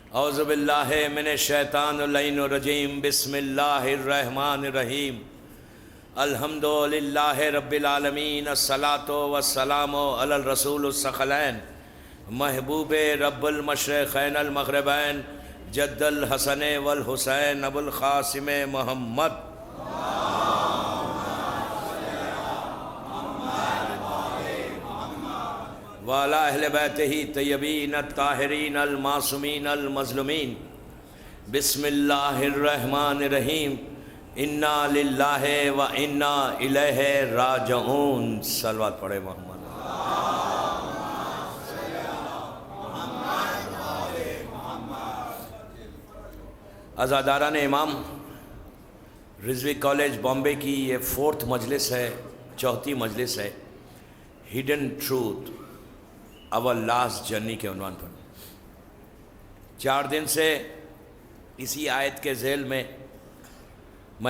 اعوذ باللہ من الشیطان اللعین الرجیم بسم اللہ الرحمن الرحیم الحمد للہ رب العالمین الصلاۃ والسلام علی الرسول الثقلین محبوب رب المشرقین المغربین جد الحسن والحسین ابو القاسم محمد وعلی اہل بیتہ طیبین الطاہرین المعصومین المظلومین بسم اللہ الرحمن الرحیم انا للہ و انا الیہ راجعون۔ صلوات پڑھے محمد۔ عزاداران امام، رضوی کالج بامبے کی یہ 4th مجلس ہے، 4تھی مجلس ہے، ہڈن ٹروتھ اور لاسٹ جرنی کے عنوان پر۔ 4 دن سے اسی آیت کے ذیل میں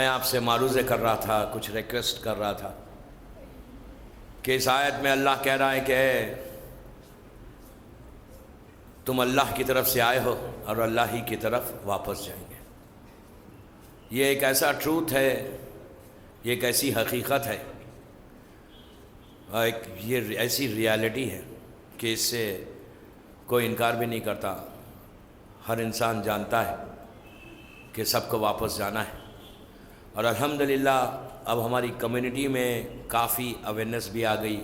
آپ سے معروضے کر رہا تھا، کچھ ریکویسٹ کر رہا تھا کہ اس آیت میں اللہ کہہ رہا ہے کہ تم اللہ کی طرف سے آئے ہو اور اللہ ہی کی طرف واپس جائیں گے۔ یہ ایک ایسا ٹروتھ ہے، یہ ایک ایسی حقیقت ہے اور یہ ایسی ریالٹی ہے کہ اس سے کوئی انکار بھی نہیں کرتا۔ ہر انسان جانتا ہے کہ سب کو واپس جانا ہے، اور الحمدللہ اب ہماری کمیونٹی میں کافی اویئرنیس بھی آ گئی۔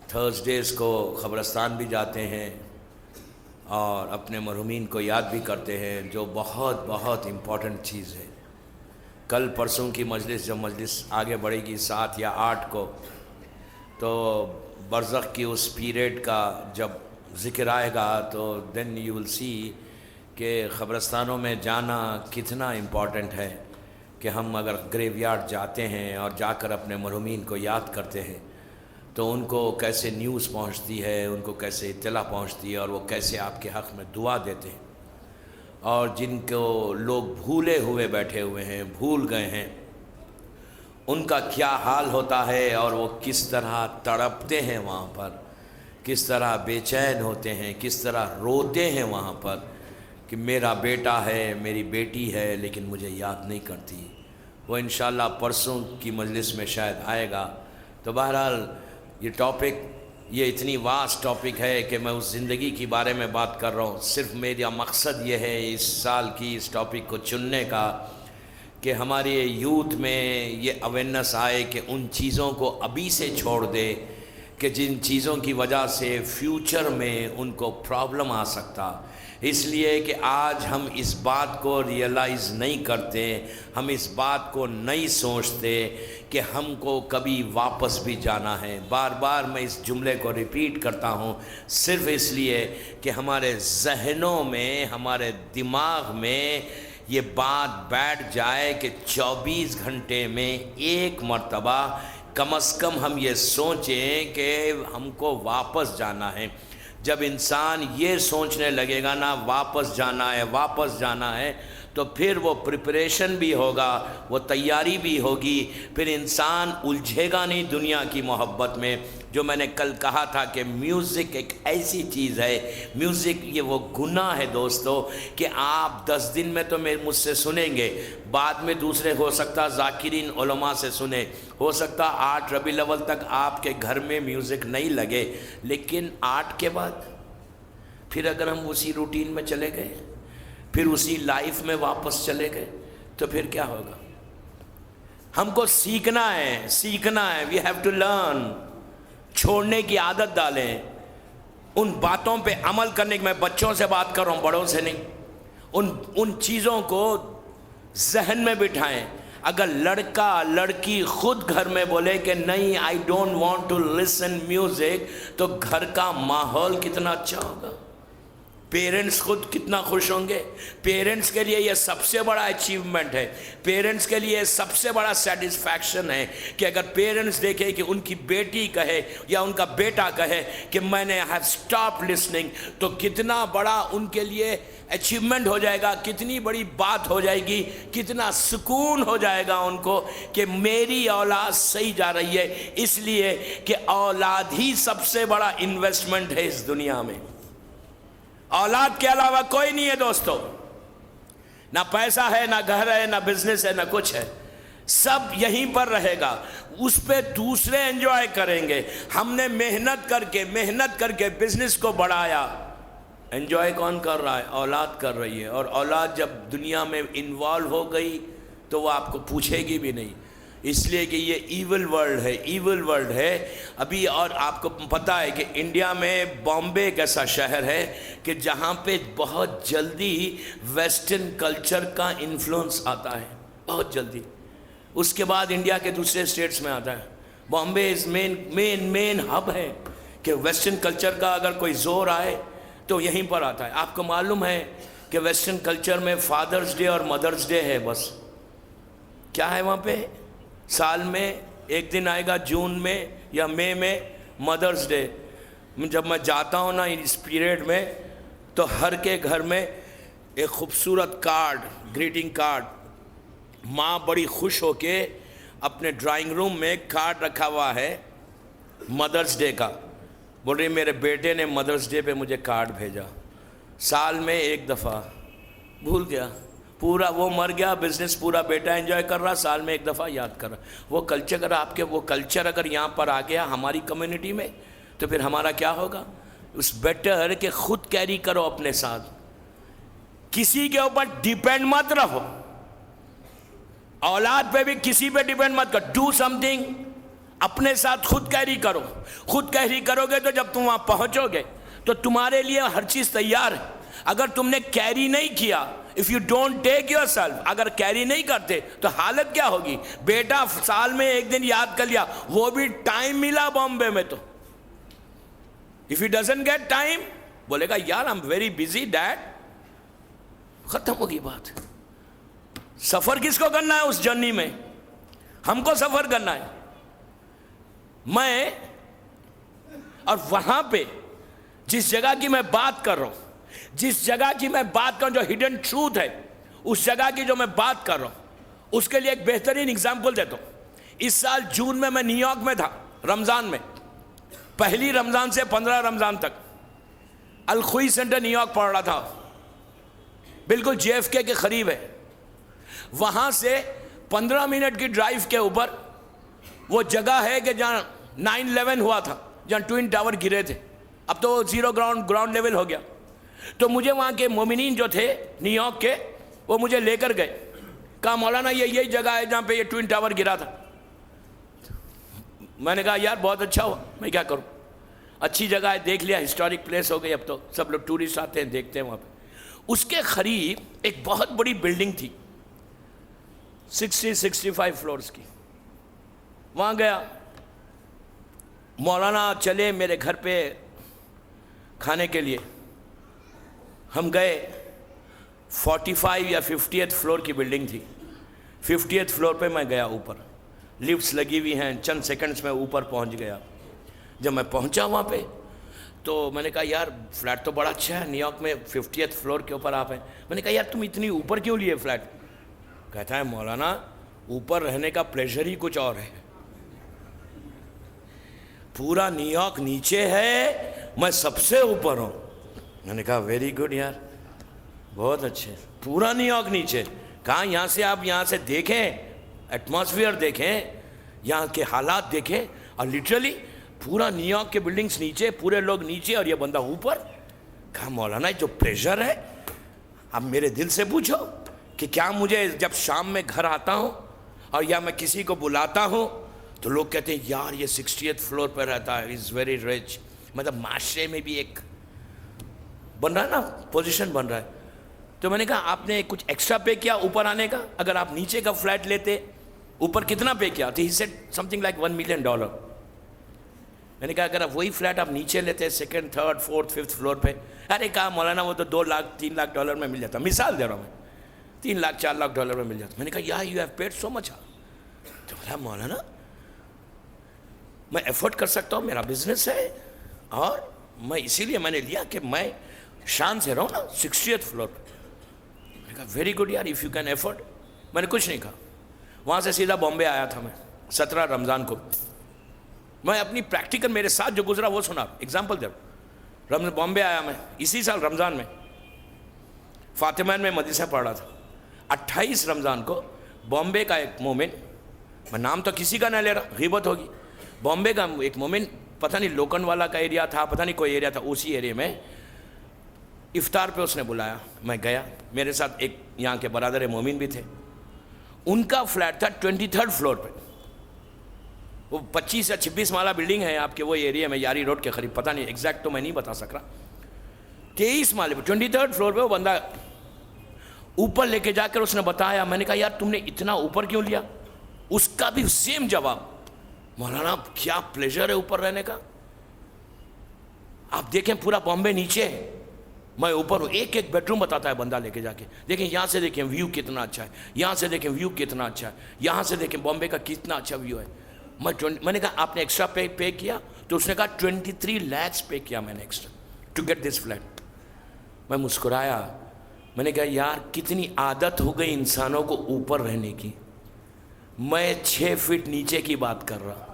تھرسڈیز کو قبرستان بھی جاتے ہیں اور اپنے مرحومین کو یاد بھی کرتے ہیں، جو بہت بہت امپورٹنٹ چیز ہے۔ کل پرسوں کی مجلس، جب مجلس آگے بڑھے گی 7 یا 8 کو، تو برزخ کی اس پیریڈ کا جب ذکر آئے گا تو دین یو ول سی کہ قبرستانوں میں جانا کتنا امپورٹنٹ ہے، کہ ہم اگر گریو یارڈ جاتے ہیں اور جا کر اپنے مرحومین کو یاد کرتے ہیں تو ان کو کیسے نیوز پہنچتی ہے، ان کو کیسے اطلاع پہنچتی ہے، اور وہ کیسے آپ کے حق میں دعا دیتے ہیں، اور جن کو لوگ بھولے ہوئے بیٹھے ہوئے ہیں، بھول گئے ہیں، ان کا کیا حال ہوتا ہے، اور وہ کس طرح تڑپتے ہیں وہاں پر، کس طرح بے چین ہوتے ہیں، کس طرح روتے ہیں وہاں پر کہ میرا بیٹا ہے، میری بیٹی ہے، لیکن مجھے یاد نہیں کرتی۔ وہ انشاءاللہ پرسوں کی مجلس میں شاید آئے گا۔ تو بہرحال یہ ٹاپک، یہ اتنی واسٹ ٹاپک ہے کہ میں اس زندگی کے بارے میں بات کر رہا ہوں۔ صرف میرا مقصد یہ ہے اس سال کی اس ٹاپک کو چننے کا کہ ہمارے یوتھ میں یہ اویئرنیس آئے کہ ان چیزوں کو ابھی سے چھوڑ دے کہ جن چیزوں کی وجہ سے فیوچر میں ان کو پرابلم آ سکتا۔ اس لیے کہ آج ہم اس بات کو ریئلائز نہیں کرتے، ہم اس بات کو نہیں سوچتے کہ ہم کو کبھی واپس بھی جانا ہے۔ بار بار میں اس جملے کو ریپیٹ کرتا ہوں، صرف اس لیے کہ ہمارے ذہنوں میں، ہمارے دماغ میں یہ بات بیٹھ جائے کہ 24 گھنٹے میں ایک مرتبہ کم از کم ہم یہ سوچیں کہ ہم کو واپس جانا ہے۔ جب انسان یہ سوچنے لگے گا نا واپس جانا ہے، واپس جانا ہے، تو پھر وہ پریپریشن بھی ہوگا، وہ تیاری بھی ہوگی، پھر انسان الجھے گا نہیں دنیا کی محبت میں۔ جو میں نے کل کہا تھا کہ میوزک ایک ایسی چیز ہے، میوزک یہ وہ گناہ ہے دوستو کہ آپ 10 دن میں تو مجھ سے سنیں گے، بعد میں دوسرے ہو سکتا ذاکرین علماء سے سنیں، ہو سکتا 8 ربیع الاول تک آپ کے گھر میں میوزک نہیں لگے، لیکن 8 کے بعد پھر اگر ہم اسی روٹین میں چلے گئے، پھر اسی لائف میں واپس چلے گئے، تو پھر کیا ہوگا؟ ہم کو سیکھنا ہے، وی ہیو ٹو لرن۔ چھوڑنے کی عادت ڈالیں، ان باتوں پہ عمل کرنے کی، میں بچوں سے بات کر رہا ہوں، بڑوں سے نہیں، ان چیزوں کو ذہن میں بٹھائیں۔ اگر لڑکا لڑکی خود گھر میں بولے کہ نہیں I don't want to listen music, تو گھر کا ماحول کتنا اچھا ہوگا، پیرنٹس خود کتنا خوش ہوں گے۔ پیرنٹس کے لیے یہ سب سے بڑا اچیومنٹ ہے، پیرنٹس کے لیے سب سے بڑا سیٹسفیکشن ہے کہ اگر پیرنٹس دیکھیں کہ ان کی بیٹی کہے یا ان کا بیٹا کہے کہ میں نے ہیو اسٹاپ لسننگ، تو کتنا بڑا ان کے لیے اچیومنٹ ہو جائے گا، کتنی بڑی بات ہو جائے گی، کتنا سکون ہو جائے گا ان کو کہ میری اولاد صحیح جا رہی ہے۔ اس لیے کہ اولاد ہی سب سے بڑا انویسٹمنٹ ہے اس دنیا میں۔ اولاد کے علاوہ کوئی نہیں ہے دوستو، نہ پیسہ ہے، نہ گھر ہے، نہ بزنس ہے، نہ کچھ ہے، سب یہیں پر رہے گا، اس پہ دوسرے انجوائے کریں گے۔ ہم نے محنت کر کے بزنس کو بڑھایا، انجوائے کون کر رہا ہے؟ اولاد کر رہی ہے، اور اولاد جب دنیا میں انوالو ہو گئی تو وہ آپ کو پوچھے گی بھی نہیں، اس لیے کہ یہ ایول ورلڈ ہے ابھی۔ اور آپ کو پتہ ہے کہ انڈیا میں بامبے ایک ایسا شہر ہے کہ جہاں پہ بہت جلدی ویسٹرن کلچر کا انفلوئنس آتا ہے، بہت جلدی، اس کے بعد انڈیا کے دوسرے اسٹیٹس میں آتا ہے۔ بامبے از مین ہب ہے کہ ویسٹرن کلچر کا اگر کوئی زور آئے تو یہیں پر آتا ہے۔ آپ کو معلوم ہے کہ ویسٹرن کلچر میں فادرز ڈے اور مدرز ڈے ہے، بس کیا ہے وہاں پہ؟ سال میں ایک دن آئے گا جون میں یا مئی میں مدرز ڈے۔ جب میں جاتا ہوں نا اس پیریڈ میں تو ہر کے گھر میں ایک خوبصورت کارڈ، گریٹنگ کارڈ، ماں بڑی خوش ہو کے اپنے ڈرائنگ روم میں کارڈ رکھا ہوا ہے مدرز ڈے کا، بول رہی میرے بیٹے نے مدرز ڈے پہ مجھے کارڈ بھیجا، سال میں ایک دفعہ، بھول گیا پورا، وہ مر گیا، بزنس پورا بیٹا انجوائے کر رہا، سال میں ایک دفعہ یاد کر رہا۔ وہ کلچر اگر یہاں پر آ گیا ہماری کمیونٹی میں تو پھر ہمارا کیا ہوگا؟ اس بیٹر کہ خود کیری کرو اپنے ساتھ، کسی کے اوپر ڈیپینڈ مت رہو، اولاد پہ بھی کسی پہ ڈیپینڈ مت کرو، ڈو سم تھنگ اپنے ساتھ، خود کیری کرو۔ خود کیری کرو گے تو جب تم وہاں پہنچو گے تو تمہارے لیے ہر چیز تیار ہے۔ اگر تم نے کیری نہیں کیا، if you don't take yourself، اگر کیری نہیں کرتے تو حالت کیا ہوگی؟ بیٹا سال میں ایک دن یاد کر لیا، وہ بھی ٹائم ملا بامبے میں تو if he doesn't get time بولے گا یار I'm very busy dad، ختم ہوگی بات۔ سفر کس کو کرنا ہے اس جرنی میں؟ ہم کو سفر کرنا ہے۔ میں اور وہاں پہ جس جگہ کی میں بات کر رہا ہوں، جس جگہ کی میں بات کر رہا ہوں، جو ہڈن ٹروتھ ہے اس جگہ کی جو میں بات کر رہا ہوں، اس کے لیے ایک بہترین اگزامپل دیتا ہوں۔ اس سال جون میں نیو یارک میں تھا، رمضان میں، پہلی رمضان سے 15 رمضان تک الخوئی سینٹر نیو یارک پڑھ رہا تھا، بالکل JFK کے قریب ہے۔ وہاں سے 15 منٹ کی ڈرائیو کے اوپر وہ جگہ ہے کہ جہاں 9/11 ہوا تھا، جہاں ٹوئن ٹاور گرے تھے، اب تو زیرو گراؤنڈ لیول ہو گیا۔ تو مجھے وہاں کے مومنین جو تھے نیو یارک کے، وہ مجھے لے کر گئے، کہا مولانا یہ یہی جگہ ہے جہاں پہ یہ ٹوئن ٹاور گرا تھا۔ میں نے کہا یار بہت اچھا ہوا، میں کیا کروں، اچھی جگہ ہے، دیکھ لیا، ہسٹورک پلیس ہو گئی، اب تو سب لوگ ٹورسٹ آتے ہیں دیکھتے ہیں وہاں پہ۔ اس کے قریب ایک بہت بڑی بلڈنگ تھی، 65 فلورز کی۔ وہاں گیا، مولانا چلے میرے گھر پہ کھانے کے لیے، ہم گئے، 45 یا 50th فلور کی بلڈنگ تھی، 50th فلور پہ میں گیا، اوپر لفٹس لگی ہوئی ہیں، چند سیکنڈز میں اوپر پہنچ گیا۔ جب میں پہنچا وہاں پہ تو میں نے کہا یار فلیٹ تو بڑا اچھا ہے، نیو یارک میں 50th فلور کے اوپر آپ ہیں۔ میں نے کہا یار تم اتنی اوپر کیوں لیے فلیٹ؟ کہتا ہے مولانا اوپر رہنے کا پلیزر ہی کچھ اور ہے، پورا نیو یارک نیچے ہے، میں سب سے اوپر ہوں۔ میں نے کہا ویری گڈ یار، بہت اچھے، پورا نیو یارک نیچے۔ کہاں یہاں سے آپ یہاں سے دیکھیں، ایٹماسفیئر دیکھیں، یہاں کے حالات دیکھیں، اور لٹرلی پورا نیو یارک کے بلڈنگز نیچے، پورے لوگ نیچے اور یہ بندہ اوپر۔ کہا مولانا جو پریشر ہے، اب میرے دل سے پوچھو کہ کیا مجھے جب شام میں گھر آتا ہوں اور یا میں کسی کو بلاتا ہوں تو لوگ کہتے ہیں یار یہ 60th فلور پہ رہتا ہے، از ویری رچ، مطلب معاشرے میں بھی ایک بن رہا ہے نا، پوزیشن بن رہا ہے۔ تو میں نے کہا آپ نے کچھ ایکسٹرا پے کیا اوپر آنے کا؟ اگر آپ نیچے کا فلیٹ لیتے اوپر کتنا پے کیا؟ تو he said something like $1 million۔ میں نے کہا اگر آپ وہی فلیٹ آپ نیچے لیتے، 2nd 3rd 4th 5th floor پہ، ارے کہا مولانا وہ تو $2 لاکھ $3 لاکھ میں مل جاتا، مثال دے رہا ہوں میں، $3 لاکھ $4 لاکھ میں مل جاتا۔ میں نے کہا یا یو ہیو پیڈ سو مچ۔ تو بولا مولانا میں ایفورٹ کر سکتا ہوں، میرا بزنس ہے، اور میں اسی لیے میں نے لیا کہ میں شان سے رہوں نا 60th فلور پہ۔ میں نے کہا ویری گڈ یار اف یو کین ایفورٹ۔ میں نے کچھ نہیں کہا، وہاں سے سیدھا بامبے آیا تھا میں 17 رمضان کو۔ میں اپنی پریکٹیکل میرے ساتھ جو گزرا وہ سنا، ایگزامپل دے رہا ہوں۔ بامبے آیا میں اسی سال رمضان میں، فاطمین میں مدرسہ پڑھ رہا تھا. 28 رمضان کو بامبے کا ایک مومن، میں نام تو کسی کا نہ لے رہا، غیبت ہوگی، بامبے کا ایک مومن، پتہ نہیں لوکن والا کا ایریا تھا، پتہ نہیں کوئی ایریا تھا، اسی ایریا میں افطار پہ اس نے بلایا. میں گیا، میرے ساتھ ایک یہاں کے برادر مومن بھی تھے. ان کا فلیٹ تھا 23rd فلور پہ، وہ 25 یا 26 مالا بلڈنگ ہے آپ کے وہ ایریا میں، یاری روڈ کے قریب، پتہ نہیں ایگزیکٹ تو میں نہیں بتا سک رہا. 23 مالے پہ 23rd فلور پہ وہ بندہ اوپر لے کے جا کر اس نے بتایا. میں نے کہا یار تم نے اتنا اوپر کیوں لیا؟ اس کا بھی سیم جواب، مولانا کیا پلیزر ہے اوپر رہنے کا. آپ دیکھیں پورا بامبے نیچے ہے، میں اوپر ہوں. ایک ایک بیڈ روم بتاتا ہے بندہ لے کے جا کے. دیکھیں یہاں سے دیکھیں ویو کتنا اچھا ہے، یہاں سے دیکھیں ویو کتنا اچھا ہے، یہاں سے دیکھیں بامبے کا کتنا اچھا ویو ہے. میں نے کہا آپ نے ایکسٹرا پے کیا؟ تو اس نے کہا 23 lakhs پے کیا میں نے extra to get this flat. میں مسکرایا، میں نے کہا یار کتنی عادت ہو گئی انسانوں کو اوپر رہنے کی. میں 6 فٹ نیچے کی بات کر رہا.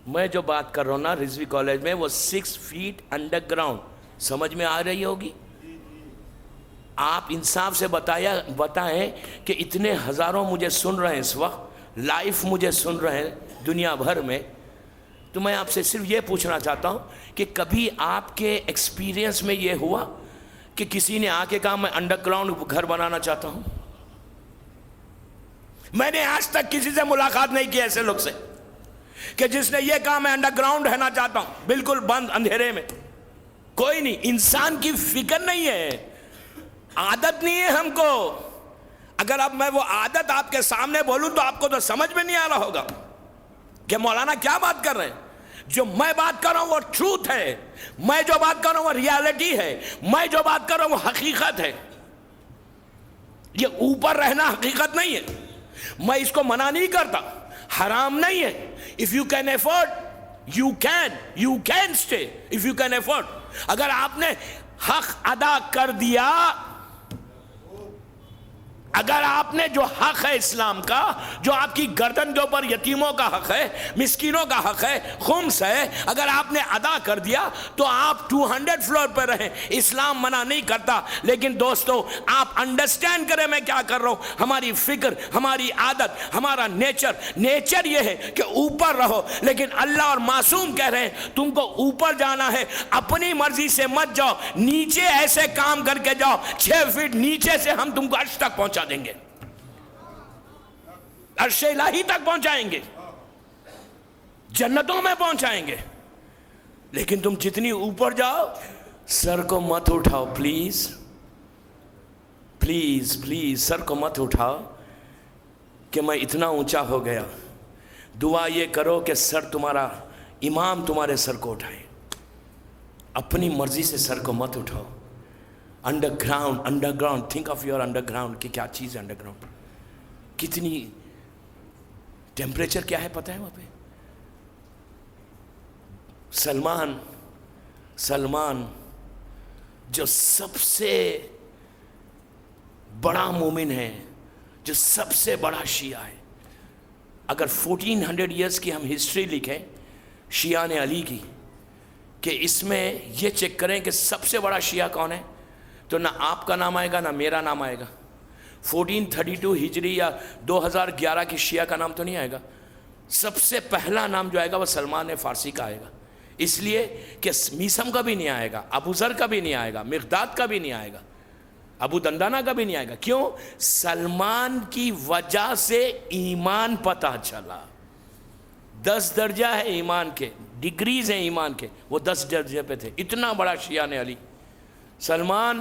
میں جو بات کر رہا ہوں نا رضوی کالج میں، وہ 6 فیٹ انڈر گراؤنڈ. سمجھ میں آ رہی ہوگی؟ آپ انصاف سے بتائیں کہ اتنے ہزاروں مجھے سن رہے ہیں اس وقت، لائف مجھے سن رہے ہیں دنیا بھر میں. تو میں آپ سے صرف یہ پوچھنا چاہتا ہوں کہ کبھی آپ کے ایکسپیرینس میں یہ ہوا کہ کسی نے آ کے کہا میں انڈر گراؤنڈ گھر بنانا چاہتا ہوں؟ میں نے آج تک کسی سے ملاقات نہیں کی ایسے لوگ سے کہ جس نے یہ کہا میں انڈر گراؤنڈ رہنا چاہتا ہوں بالکل بند اندھیرے میں. کوئی نہیں. انسان کی فکر نہیں ہے، عادت نہیں ہے ہم کو. اگر اب میں وہ عادت آپ کے سامنے بولوں تو آپ کو تو سمجھ میں نہیں آ رہا ہوگا کہ مولانا کیا بات کر رہے ہیں. جو میں بات کر رہا ہوں وہ ٹروتھ ہے، میں جو بات کر رہا ہوں وہ ریالٹی ہے، میں جو بات کر رہا ہوں وہ حقیقت ہے. یہ اوپر رہنا حقیقت نہیں ہے. میں اس کو منع نہیں کرتا، حرام نہیں ہے. if you can afford you can stay if you can afford. اگر آپ نے حق ادا کر دیا، اگر آپ نے جو حق ہے اسلام کا، جو آپ کی گردن کے اوپر یتیموں کا حق ہے، مسکینوں کا حق ہے، خمس ہے، اگر آپ نے ادا کر دیا تو آپ 200 فلور پہ رہیں. اسلام منع نہیں کرتا. لیکن دوستو آپ انڈرسٹینڈ کریں میں کیا کر رہا ہوں. ہماری فکر، ہماری عادت، ہمارا نیچر یہ ہے کہ اوپر رہو. لیکن اللہ اور معصوم کہہ رہے ہیں تم کو اوپر جانا ہے، اپنی مرضی سے مت جاؤ، نیچے ایسے کام کر کے جاؤ 6 فٹ نیچے سے ہم تم کو عرش تک پہنچا دیں گے، عرش الہی تک پہنچائیں گے، جنتوں میں پہنچائیں گے. لیکن تم جتنی اوپر جاؤ سر کو مت اٹھاؤ، پلیز پلیز پلیز سر کو مت اٹھاؤ کہ میں اتنا اونچا ہو گیا. دعا یہ کرو کہ سر تمہارا امام تمہارے سر کو اٹھائے. اپنی مرضی سے سر کو مت اٹھاؤ. Under ground think of your under ground کہ کیا چیز ہے انڈر گراؤنڈ. کتنی ٹیمپریچر کیا ہے پتہ ہے وہاں پہ؟ سلمان جو سب سے بڑا مومن ہے، جو سب سے بڑا شیعہ ہے. اگر 1400 ایئرس کی ہم ہسٹری لکھیں شیعہ نے علی کی، کہ اس میں یہ چیک کریں کہ سب سے بڑا شیعہ کون ہے، تو نہ آپ کا نام آئے گا نہ میرا نام آئے گا. 1432 ہجری یا 2011 کی شیعہ کا نام تو نہیں آئے گا. سب سے پہلا نام جو آئے گا وہ سلمان فارسی کا آئے گا. اس لیے کہ میسم کا بھی نہیں آئے گا، ابو ذر کا بھی نہیں آئے گا، مقداد کا بھی نہیں آئے گا، ابو دندانہ کا بھی نہیں آئے گا. کیوں؟ سلمان کی وجہ سے ایمان پتہ چلا. 10 درجہ ہے ایمان کے، ڈگریز ہیں ایمان کے، وہ 10 درجے پہ تھے. اتنا بڑا شیعہ نے علی. سلمان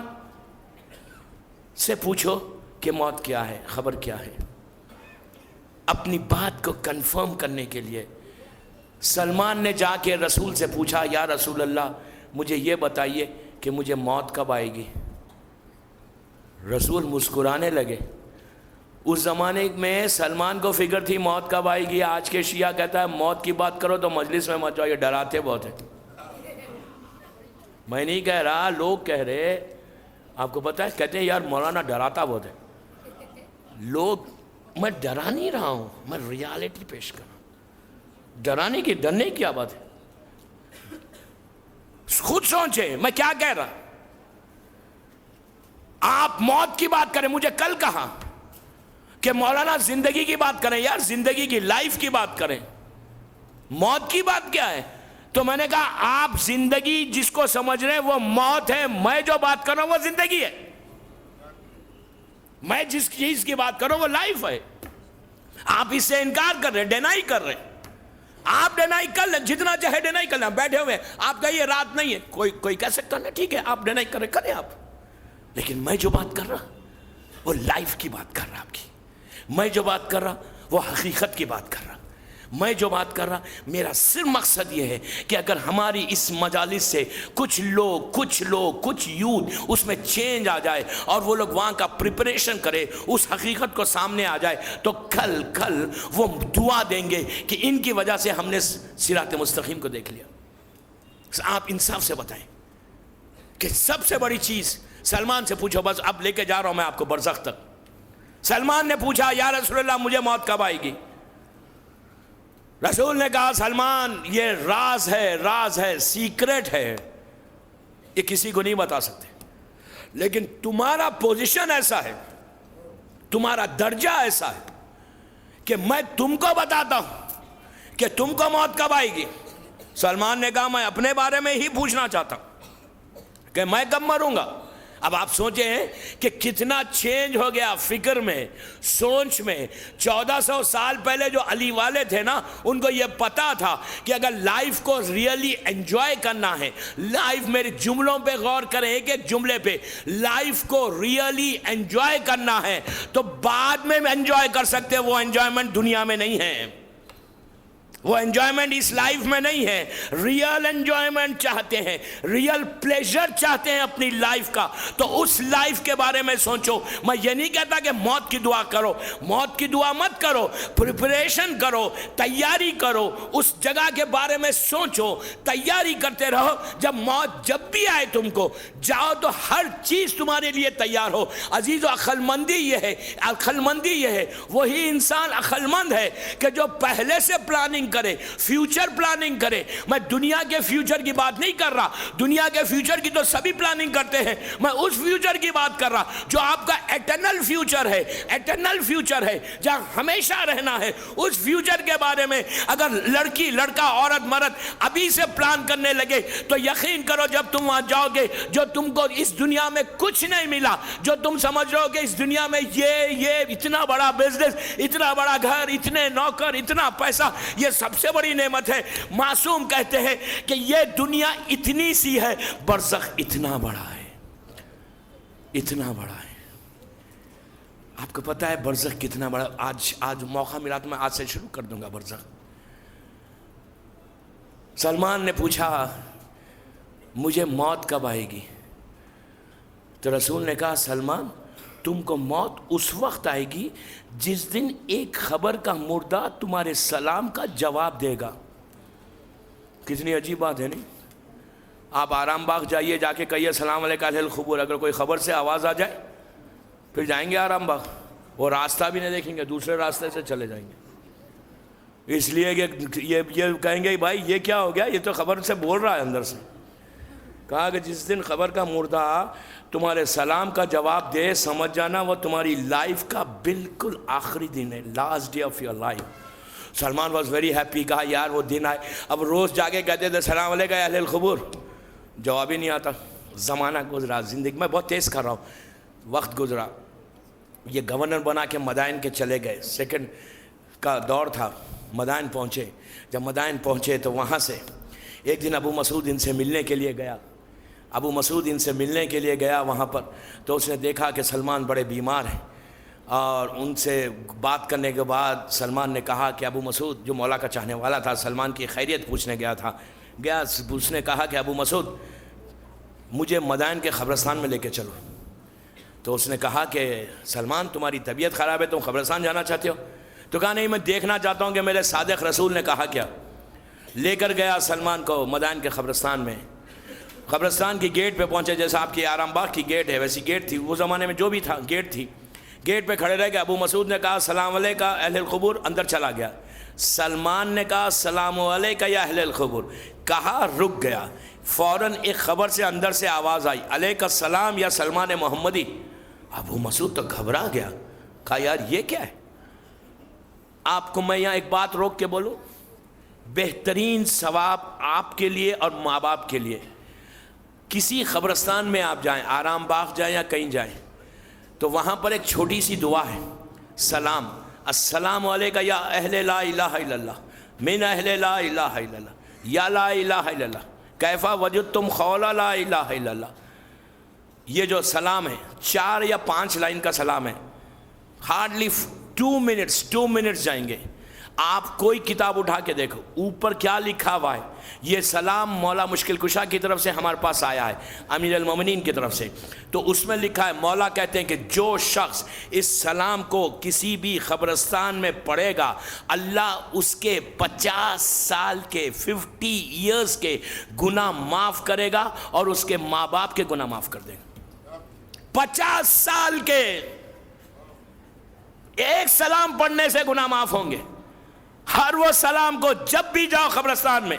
سے پوچھو کہ موت کیا ہے، خبر کیا ہے. اپنی بات کو کنفرم کرنے کے لیے سلمان نے جا کے رسول سے پوچھا، یا رسول اللہ مجھے یہ بتائیے کہ مجھے موت کب آئے گی. رسول مسکرانے لگے. اس زمانے میں سلمان کو فکر تھی موت کب آئے گی. آج کے شیعہ کہتا ہے موت کی بات کرو تو مجلس میں مت جاؤ، یہ ڈراتے بہت ہیں. میں نہیں کہہ رہا، لوگ کہہ رہے. آپ کو پتہ ہے کہتے ہیں یار مولانا ڈراتا بہت ہے. لوگ، میں ڈرا نہیں رہا ہوں، میں ریالٹی پیش کر رہا ہوں. ڈرانے کی، ڈرنے کی کیا بات ہے. خود سوچیں میں کیا کہہ رہا. آپ موت کی بات کریں, مجھے کل کہا کہ مولانا زندگی کی بات کریں. یار زندگی کی, لائف کی بات کریں, موت کی بات کیا ہے؟ تو میں نے کہا آپ زندگی جس کو سمجھ رہے ہیں وہ موت ہے, میں جو بات کر رہا ہوں وہ زندگی ہے. میں جس چیز کی بات کر رہا ہوں وہ لائف ہے. آپ اس سے انکار کر رہے ہیں, ڈینائی کر رہے ہیں. آپ ڈینائی کر لیں, جتنا چاہے ڈینائی کر لیں. بیٹھے ہوئے آپ کہیے رات نہیں ہے, کوئی کہہ سکتا نہیں, ٹھیک ہے آپ ڈینائی کر رہے کریں آپ. لیکن میں جو بات کر رہا وہ لائف کی بات کر رہا آپ کی. میں جو بات کر رہا وہ حقیقت کی بات کر رہا. میں جو بات کر رہا, میرا صرف مقصد یہ ہے کہ اگر ہماری اس مجالس سے کچھ لوگ کچھ یوتھ اس میں چینج آ جائے اور وہ لوگ وہاں کا پریپریشن کرے, اس حقیقت کو سامنے آ جائے, تو کل وہ دعا دیں گے کہ ان کی وجہ سے ہم نے صراط مستقیم کو دیکھ لیا. آپ انصاف سے بتائیں کہ سب سے بڑی چیز, سلمان سے پوچھو, بس اب لے کے جا رہا ہوں میں آپ کو برزخ تک. سلمان نے پوچھا یا رسول اللہ مجھے موت کب آئے گی؟ رسول نے کہا سلمان یہ راز ہے, سیکرٹ ہے, یہ کسی کو نہیں بتا سکتے. لیکن تمہارا پوزیشن ایسا ہے, تمہارا درجہ ایسا ہے کہ میں تم کو بتاتا ہوں کہ تم کو موت کب آئے گی. سلمان نے کہا میں اپنے بارے میں ہی پوچھنا چاہتا ہوں کہ میں کب مروں گا. اب آپ سوچیں کہ کتنا چینج ہو گیا فکر میں, سوچ میں. 1400 سال پہلے جو علی والے تھے نا, ان کو یہ پتا تھا کہ اگر لائف کو ریئلی انجوائے کرنا ہے, لائف, میرے جملوں پہ غور کریں, ایک جملے پہ, لائف کو ریئلی انجوائے کرنا ہے تو بعد میں انجوائے کر سکتے. وہ انجوائمنٹ دنیا میں نہیں ہے, وہ انجوائمنٹ اس لائف میں نہیں ہے. ریئل انجوائمنٹ چاہتے ہیں, ریئل پلیزر چاہتے ہیں اپنی لائف کا, تو اس لائف کے بارے میں سوچو. میں یہ نہیں کہتا کہ موت کی دعا کرو, موت کی دعا مت کرو, پریپریشن کرو, تیاری کرو, اس جگہ کے بارے میں سوچو, تیاری کرتے رہو. جب بھی آئے تم کو جاؤ تو ہر چیز تمہارے لیے تیار ہو. عزیزو عقل مندی یہ ہے, وہی انسان عقل مند ہے کہ جو پہلے سے پلاننگ کرے, فیوچر پلاننگ کرے. میں دنیا کے فیوچر کی بات نہیں کر رہا, دنیا کے فیوچر کی تو سبھی پلاننگ کرتے ہیں. میں اس فیوچر کی بات کر رہا جو آپ کا ایٹرنل فیوچر ہے, جہاں ہمیشہ رہنا ہے. اس فیوچر کے بارے میں اگر لڑکی, لڑکا, عورت, مرد ابھی سے پلان کرنے لگے تو یقین کرو جب تم وہاں جاؤ گے, جو تم کو اس دنیا میں کچھ نہیں ملا, جو تم سمجھ رہے ہو کہ اس دنیا میں یہ اتنا بڑا بزنس, اتنا بڑا گھر, اتنے نوکر, اتنا پیسہ, یہ سب سے بڑی نعمت ہے. معصوم کہتے ہیں کہ یہ دنیا اتنی سی ہے, برزخ اتنا بڑا ہے, اتنا بڑا ہے. آپ کو پتا ہے برزخ کتنا بڑا؟ آج موقع ملا تو میں آج سے شروع کر دوں گا برزخ. سلمان نے پوچھا مجھے موت کب آئے گی؟ تو رسول نے کہا سلمان تم کو موت اس وقت آئے گی جس دن ایک خبر کا مردہ تمہارے سلام کا جواب دے گا. کتنی عجیب بات ہے نہیں؟ آپ آرام باغ جائیے, جا کے کہیے السلام علیکم اہل الخبور, اگر کوئی خبر سے آواز آ جائے پھر جائیں گے آرام باغ, وہ راستہ بھی نہیں دیکھیں گے, دوسرے راستے سے چلے جائیں گے. اس لیے کہ یہ کہیں گے بھائی یہ کیا ہو گیا, یہ تو خبر سے بول رہا ہے اندر سے. کہا کہ جس دن خبر کا مردہ تمہارے سلام کا جواب دے, سمجھ جانا وہ تمہاری لائف کا بالکل آخری دن ہے, last day of your life. Salman was very happy. کہا یار وہ دن آئے. اب روز جا کے کہتے تھے السلام علیکم اہل الخبور, جواب ہی نہیں آتا. زمانہ گزرا, زندگی میں بہت تیز کر رہا ہوں, وقت گزرا. یہ گورنر بنا کے مدائن کے چلے گئے, سیکنڈ کا دور تھا. مدائن پہنچے. جب مدائن پہنچے تو وہاں سے ایک دن ابو مسعود ان سے ملنے کے لیے گیا. وہاں پر تو اس نے دیکھا کہ سلمان بڑے بیمار ہیں, اور ان سے بات کرنے کے بعد سلمان نے کہا کہ ابو مسعود, جو مولا کا چاہنے والا تھا, سلمان کی خیریت پوچھنے گیا, اس نے کہا کہ ابو مسعود مجھے مدائن کے قبرستان میں لے کے چلو. تو اس نے کہا کہ سلمان تمہاری طبیعت خراب ہے, تم قبرستان جانا چاہتے ہو؟ تو کہا نہیں, میں دیکھنا چاہتا ہوں کہ میرے صادق رسول نے کہا کیا. لے کر گیا سلمان کو مدائن کے قبرستان میں. قبرستان کی گیٹ پہ پہنچے, جیسا آپ کی آرام باغ کی گیٹ ہے ویسی گیٹ تھی وہ زمانے میں, جو بھی تھا گیٹ تھی. گیٹ پہ کھڑے رہ گئے. ابو مسعود نے کہا السلام علیکم اہل القبور, اندر چلا گیا. سلمان نے کہا السلام علیکم یا اہل القبور, کہا رک گیا. فوراً ایک خبر سے اندر سے آواز آئی، علیک السلام یا سلمان محمدی۔ ابو مسعود تو گھبرا گیا، کہا یار یہ کیا ہے؟ آپ کو میں یہاں ایک بات روک کے بولوں، بہترین ثواب آپ کے لیے اور ماں باپ کے لیے، کسی قبرستان میں آپ جائیں، آرام باغ جائیں یا کہیں جائیں، تو وہاں پر ایک چھوٹی سی دعا ہے، سلام، السلام علیکم یا اہل لا الہ الا اللہ، من اہل لا الہ الا اللہ، یا لا الہ الا اللہ، کیفا وجدتم قول لا الہ الا اللہ۔ یہ جو سلام ہے 4 یا 5 لائن کا سلام ہے، ہارڈلی 2 منٹس جائیں گے۔ آپ کوئی کتاب اٹھا کے دیکھو اوپر کیا لکھا ہوا ہے، یہ سلام مولا مشکل کشا کی طرف سے ہمارے پاس آیا ہے، امیر المومنین کی طرف سے۔ تو اس میں لکھا ہے، مولا کہتے ہیں کہ جو شخص اس سلام کو کسی بھی قبرستان میں پڑھے گا، اللہ اس کے 50 سال کے 50 ایئرز کے گناہ معاف کرے گا اور اس کے ماں باپ کے گناہ معاف کر دے گا۔ 50 سال کے ایک سلام پڑھنے سے گناہ معاف ہوں گے۔ ہر وہ سلام کو جب بھی جاؤ قبرستان میں،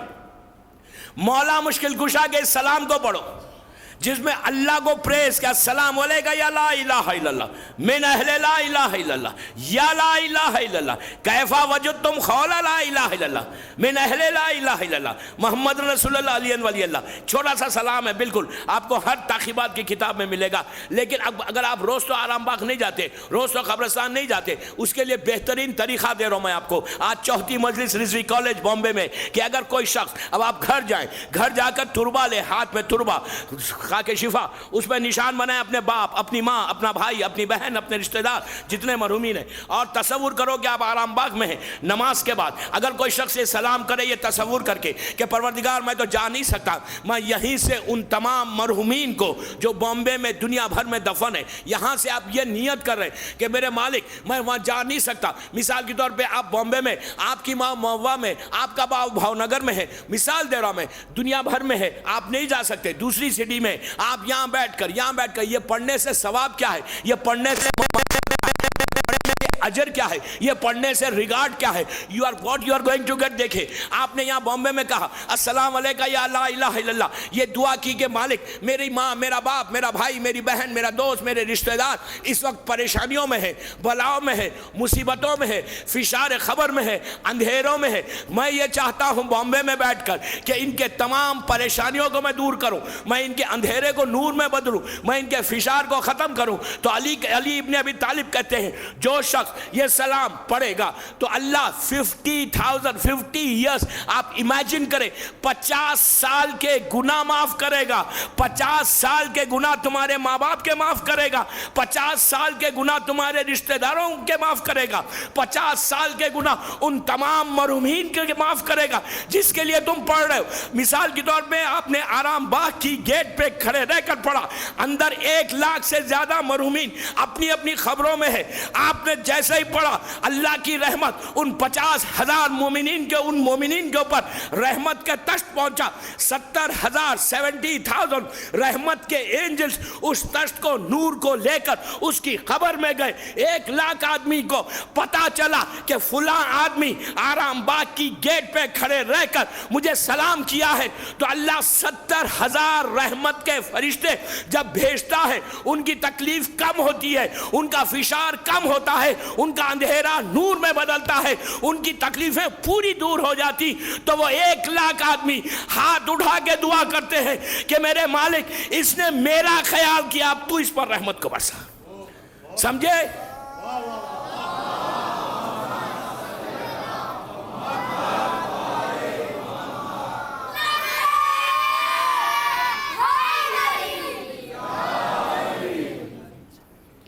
مولا مشکل کشا کے سلام کو پڑھو، جس میں اللہ کو پریز کیا، السلام علیکم یا لا الہ الا اللہ، من اہل لا الہ الا اللہ، یا لا الہ الا اللہ، کیفا وجدتم قول لا الہ الا اللہ، من اہل لا الہ الا اللہ، محمد رسول اللہ علیہ ولی اللہ۔ چھوٹا سا سلام ہے، بالکل آپ کو ہر تاخیبات کی کتاب میں ملے گا، لیکن اگر آپ روز تو آرام باغ نہیں جاتے، روز تو قبرستان نہیں جاتے، اس کے لیے بہترین طریقہ دے رہا ہوں میں آپ کو آج چوتھی مجلس رضوی کالج بامبے میں، کہ اگر کوئی شخص، اب آپ گھر جائیں، گھر جا کر تربا لے، ہاتھ میں تربا خاک شفا، اس میں نشان بنائیں اپنے باپ، اپنی ماں، اپنا بھائی، اپنی بہن، اپنے رشتہ دار جتنے مرحومین ہیں، اور تصور کرو کہ آپ آرام باغ میں ہیں، نماز کے بعد اگر کوئی شخص یہ سلام کرے، یہ تصور کر کے کہ پروردگار میں تو جا نہیں سکتا، میں یہیں سے ان تمام مرحومین کو جو بامبے میں دنیا بھر میں دفن ہے، یہاں سے آپ یہ نیت کر رہے ہیں کہ میرے مالک میں وہاں جا نہیں سکتا، مثال کے طور پہ آپ بامبے میں، آپ کی ماں مہوا میں، آپ کا باپ بھاؤ نگر میں ہے، مثال دے رہا ہوں میں، دنیا بھر میں ہے، آپ نہیں جا سکتے، دوسری سٹی میں آپ یہاں بیٹھ کر یہ پڑھنے سے ثواب کیا ہے، یہ پڑھنے سے اجر کیا ہے، یہ پڑھنے سے ریگارڈ کیا ہے، what you are going to get۔ دیکھیں آپ نے یہاں بامبے میں کہا السلام علیکم یا لا الہ الا اللہ، یہ دعا کی کہ مالک میری ماں، میرا باپ، میرا بھائی، میری بہن، میرا دوست، میرے رشتہ دار اس وقت پریشانیوں میں ہے، بلاؤں میں ہے، مصیبتوں میں ہے، فشار خبر میں ہے، اندھیروں میں ہے، میں یہ چاہتا ہوں بامبے میں بیٹھ کر کہ ان کے تمام پریشانیوں کو میں دور کروں، میں ان کے اندھیرے کو نور میں بدلوں، میں ان کے فشار کو ختم کروں۔ تو علی ابن ابی طالب کہتے ہیں جو شخص یہ سلام پڑھے گا تو اللہ 50 ایئرس، آپ امیجن کریں، 50 سال کے گناہ معاف کرے گا، 50 سال کے گناہ تمہارے ماں باپ کے معاف کرے گا، 50 سال کے گناہ تمہارے رشتہ داروں کے معاف کرے گا، 50 سال کے گناہ ان تمام مرحومین کے معاف کرے گا جس کے لیے تم پڑھ رہے ہو۔ مثال کے طور پہ آپ نے آرام باغ کی گیٹ پہ کھڑے رہ کر پڑھا، اندر 1 لاکھ سے زیادہ مرحومین اپنی اپنی خبروں میں ہے، آپ نے جیسے ہی پڑھا اللہ کی رحمت ان 50,000 مومنین کے، ان مومنین کے اوپر رحمت کے تشت پہنچا، 70,000 رحمت کے اینجلز اس تشت کو، نور کو لے کر اس کی قبر میں گئے۔ 1 لاکھ آدمی کو پتا چلا کہ فلاں آدمی آرام باغ کی گیٹ پہ کھڑے رہ کر مجھے سلام کیا ہے، تو اللہ 70,000 رحمت کے فرشتے جب بھیجتا ہے، ان کی تکلیف کم ہوتی ہے، ان کا فشار کم ہوتا ہے، ان کا اندھیرا نور میں بدلتا ہے، ان کی تکلیفیں پوری دور ہو جاتی۔ تو وہ 1 لاکھ آدمی ہاتھ اٹھا کے دعا کرتے ہیں کہ میرے مالک اس نے میرا خیال کیا، اب تو اس پر رحمت کو برسا۔ سمجھے؟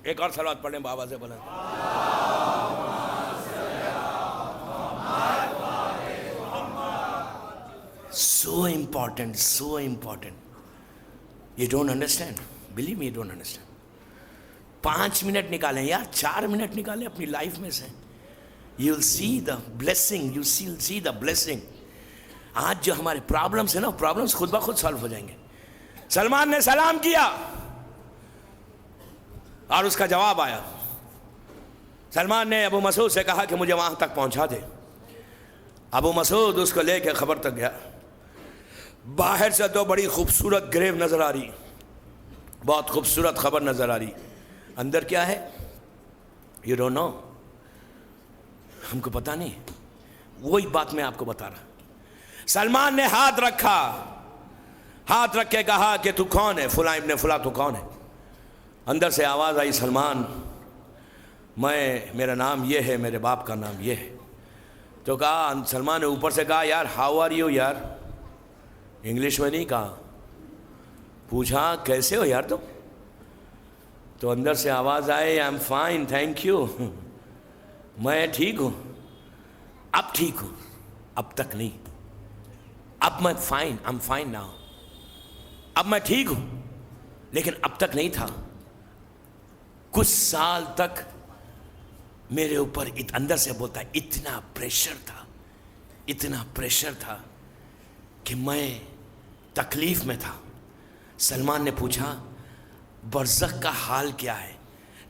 ایک اور صلوات پڑھیں بابا سے بلند۔ So important. You don't understand. Believe me, you don't understand. 5 minute نکالیں یار، 4 منٹ نکالیں اپنی لائف میں سے. You'll see the blessing. You'll see the blessing. آج جو ہمارے پرابلمس ہیں نا، پرابلمس خود بخود سالو ہو جائیں گے. سلمان نے سلام کیا اور اس کا جواب آیا. سلمان نے ابو مسعود سے کہا کہ مجھے وہاں تک پہنچا دے. ابو مسعود اس کو لے کے خبر تک گیا. باہر سے تو بڑی خوبصورت گریو نظر آ رہی، بہت خوبصورت خبر نظر آ رہی، اندر کیا ہے یو ڈونٹ نو، ہم کو پتہ نہیں. وہی بات میں آپ کو بتا رہا. سلمان نے ہاتھ رکھا، ہاتھ رکھ کے کہا کہ تو کون ہے؟ فلاں ابن فلاں تو کون ہے؟ اندر سے آواز آئی، سلمان میرا نام یہ ہے، میرے باپ کا نام یہ ہے. تو کہا، سلمان نے اوپر سے کہا، یار ہاؤ آر یو یار، انگلش میں نہیں کہا، پوچھا کیسے ہو یار تم؟ تو اندر سے آواز آئے، I am fine thank you, میں ٹھیک ہوں. اب ٹھیک ہوں، اب تک نہیں، اب میں fine, I am fine now, اب میں ٹھیک ہوں، لیکن اب تک نہیں تھا. کچھ سال تک میرے اوپر اندر سے بولتا ہے اتنا پریشر تھا کہ میں تکلیف میں تھا. سلمان نے پوچھا، برزخ کا حال کیا ہے؟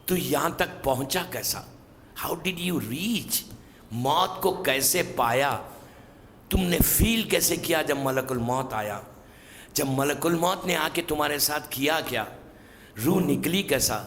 تو یہاں تک پہنچا کیسا؟ How did you reach? موت کو کیسے پایا؟ تم نے فیل کیسے کیا جب ملک الموت آیا؟ جب ملک الموت نے آ کے تمہارے ساتھ کیا کیا؟ روح نکلی کیسا؟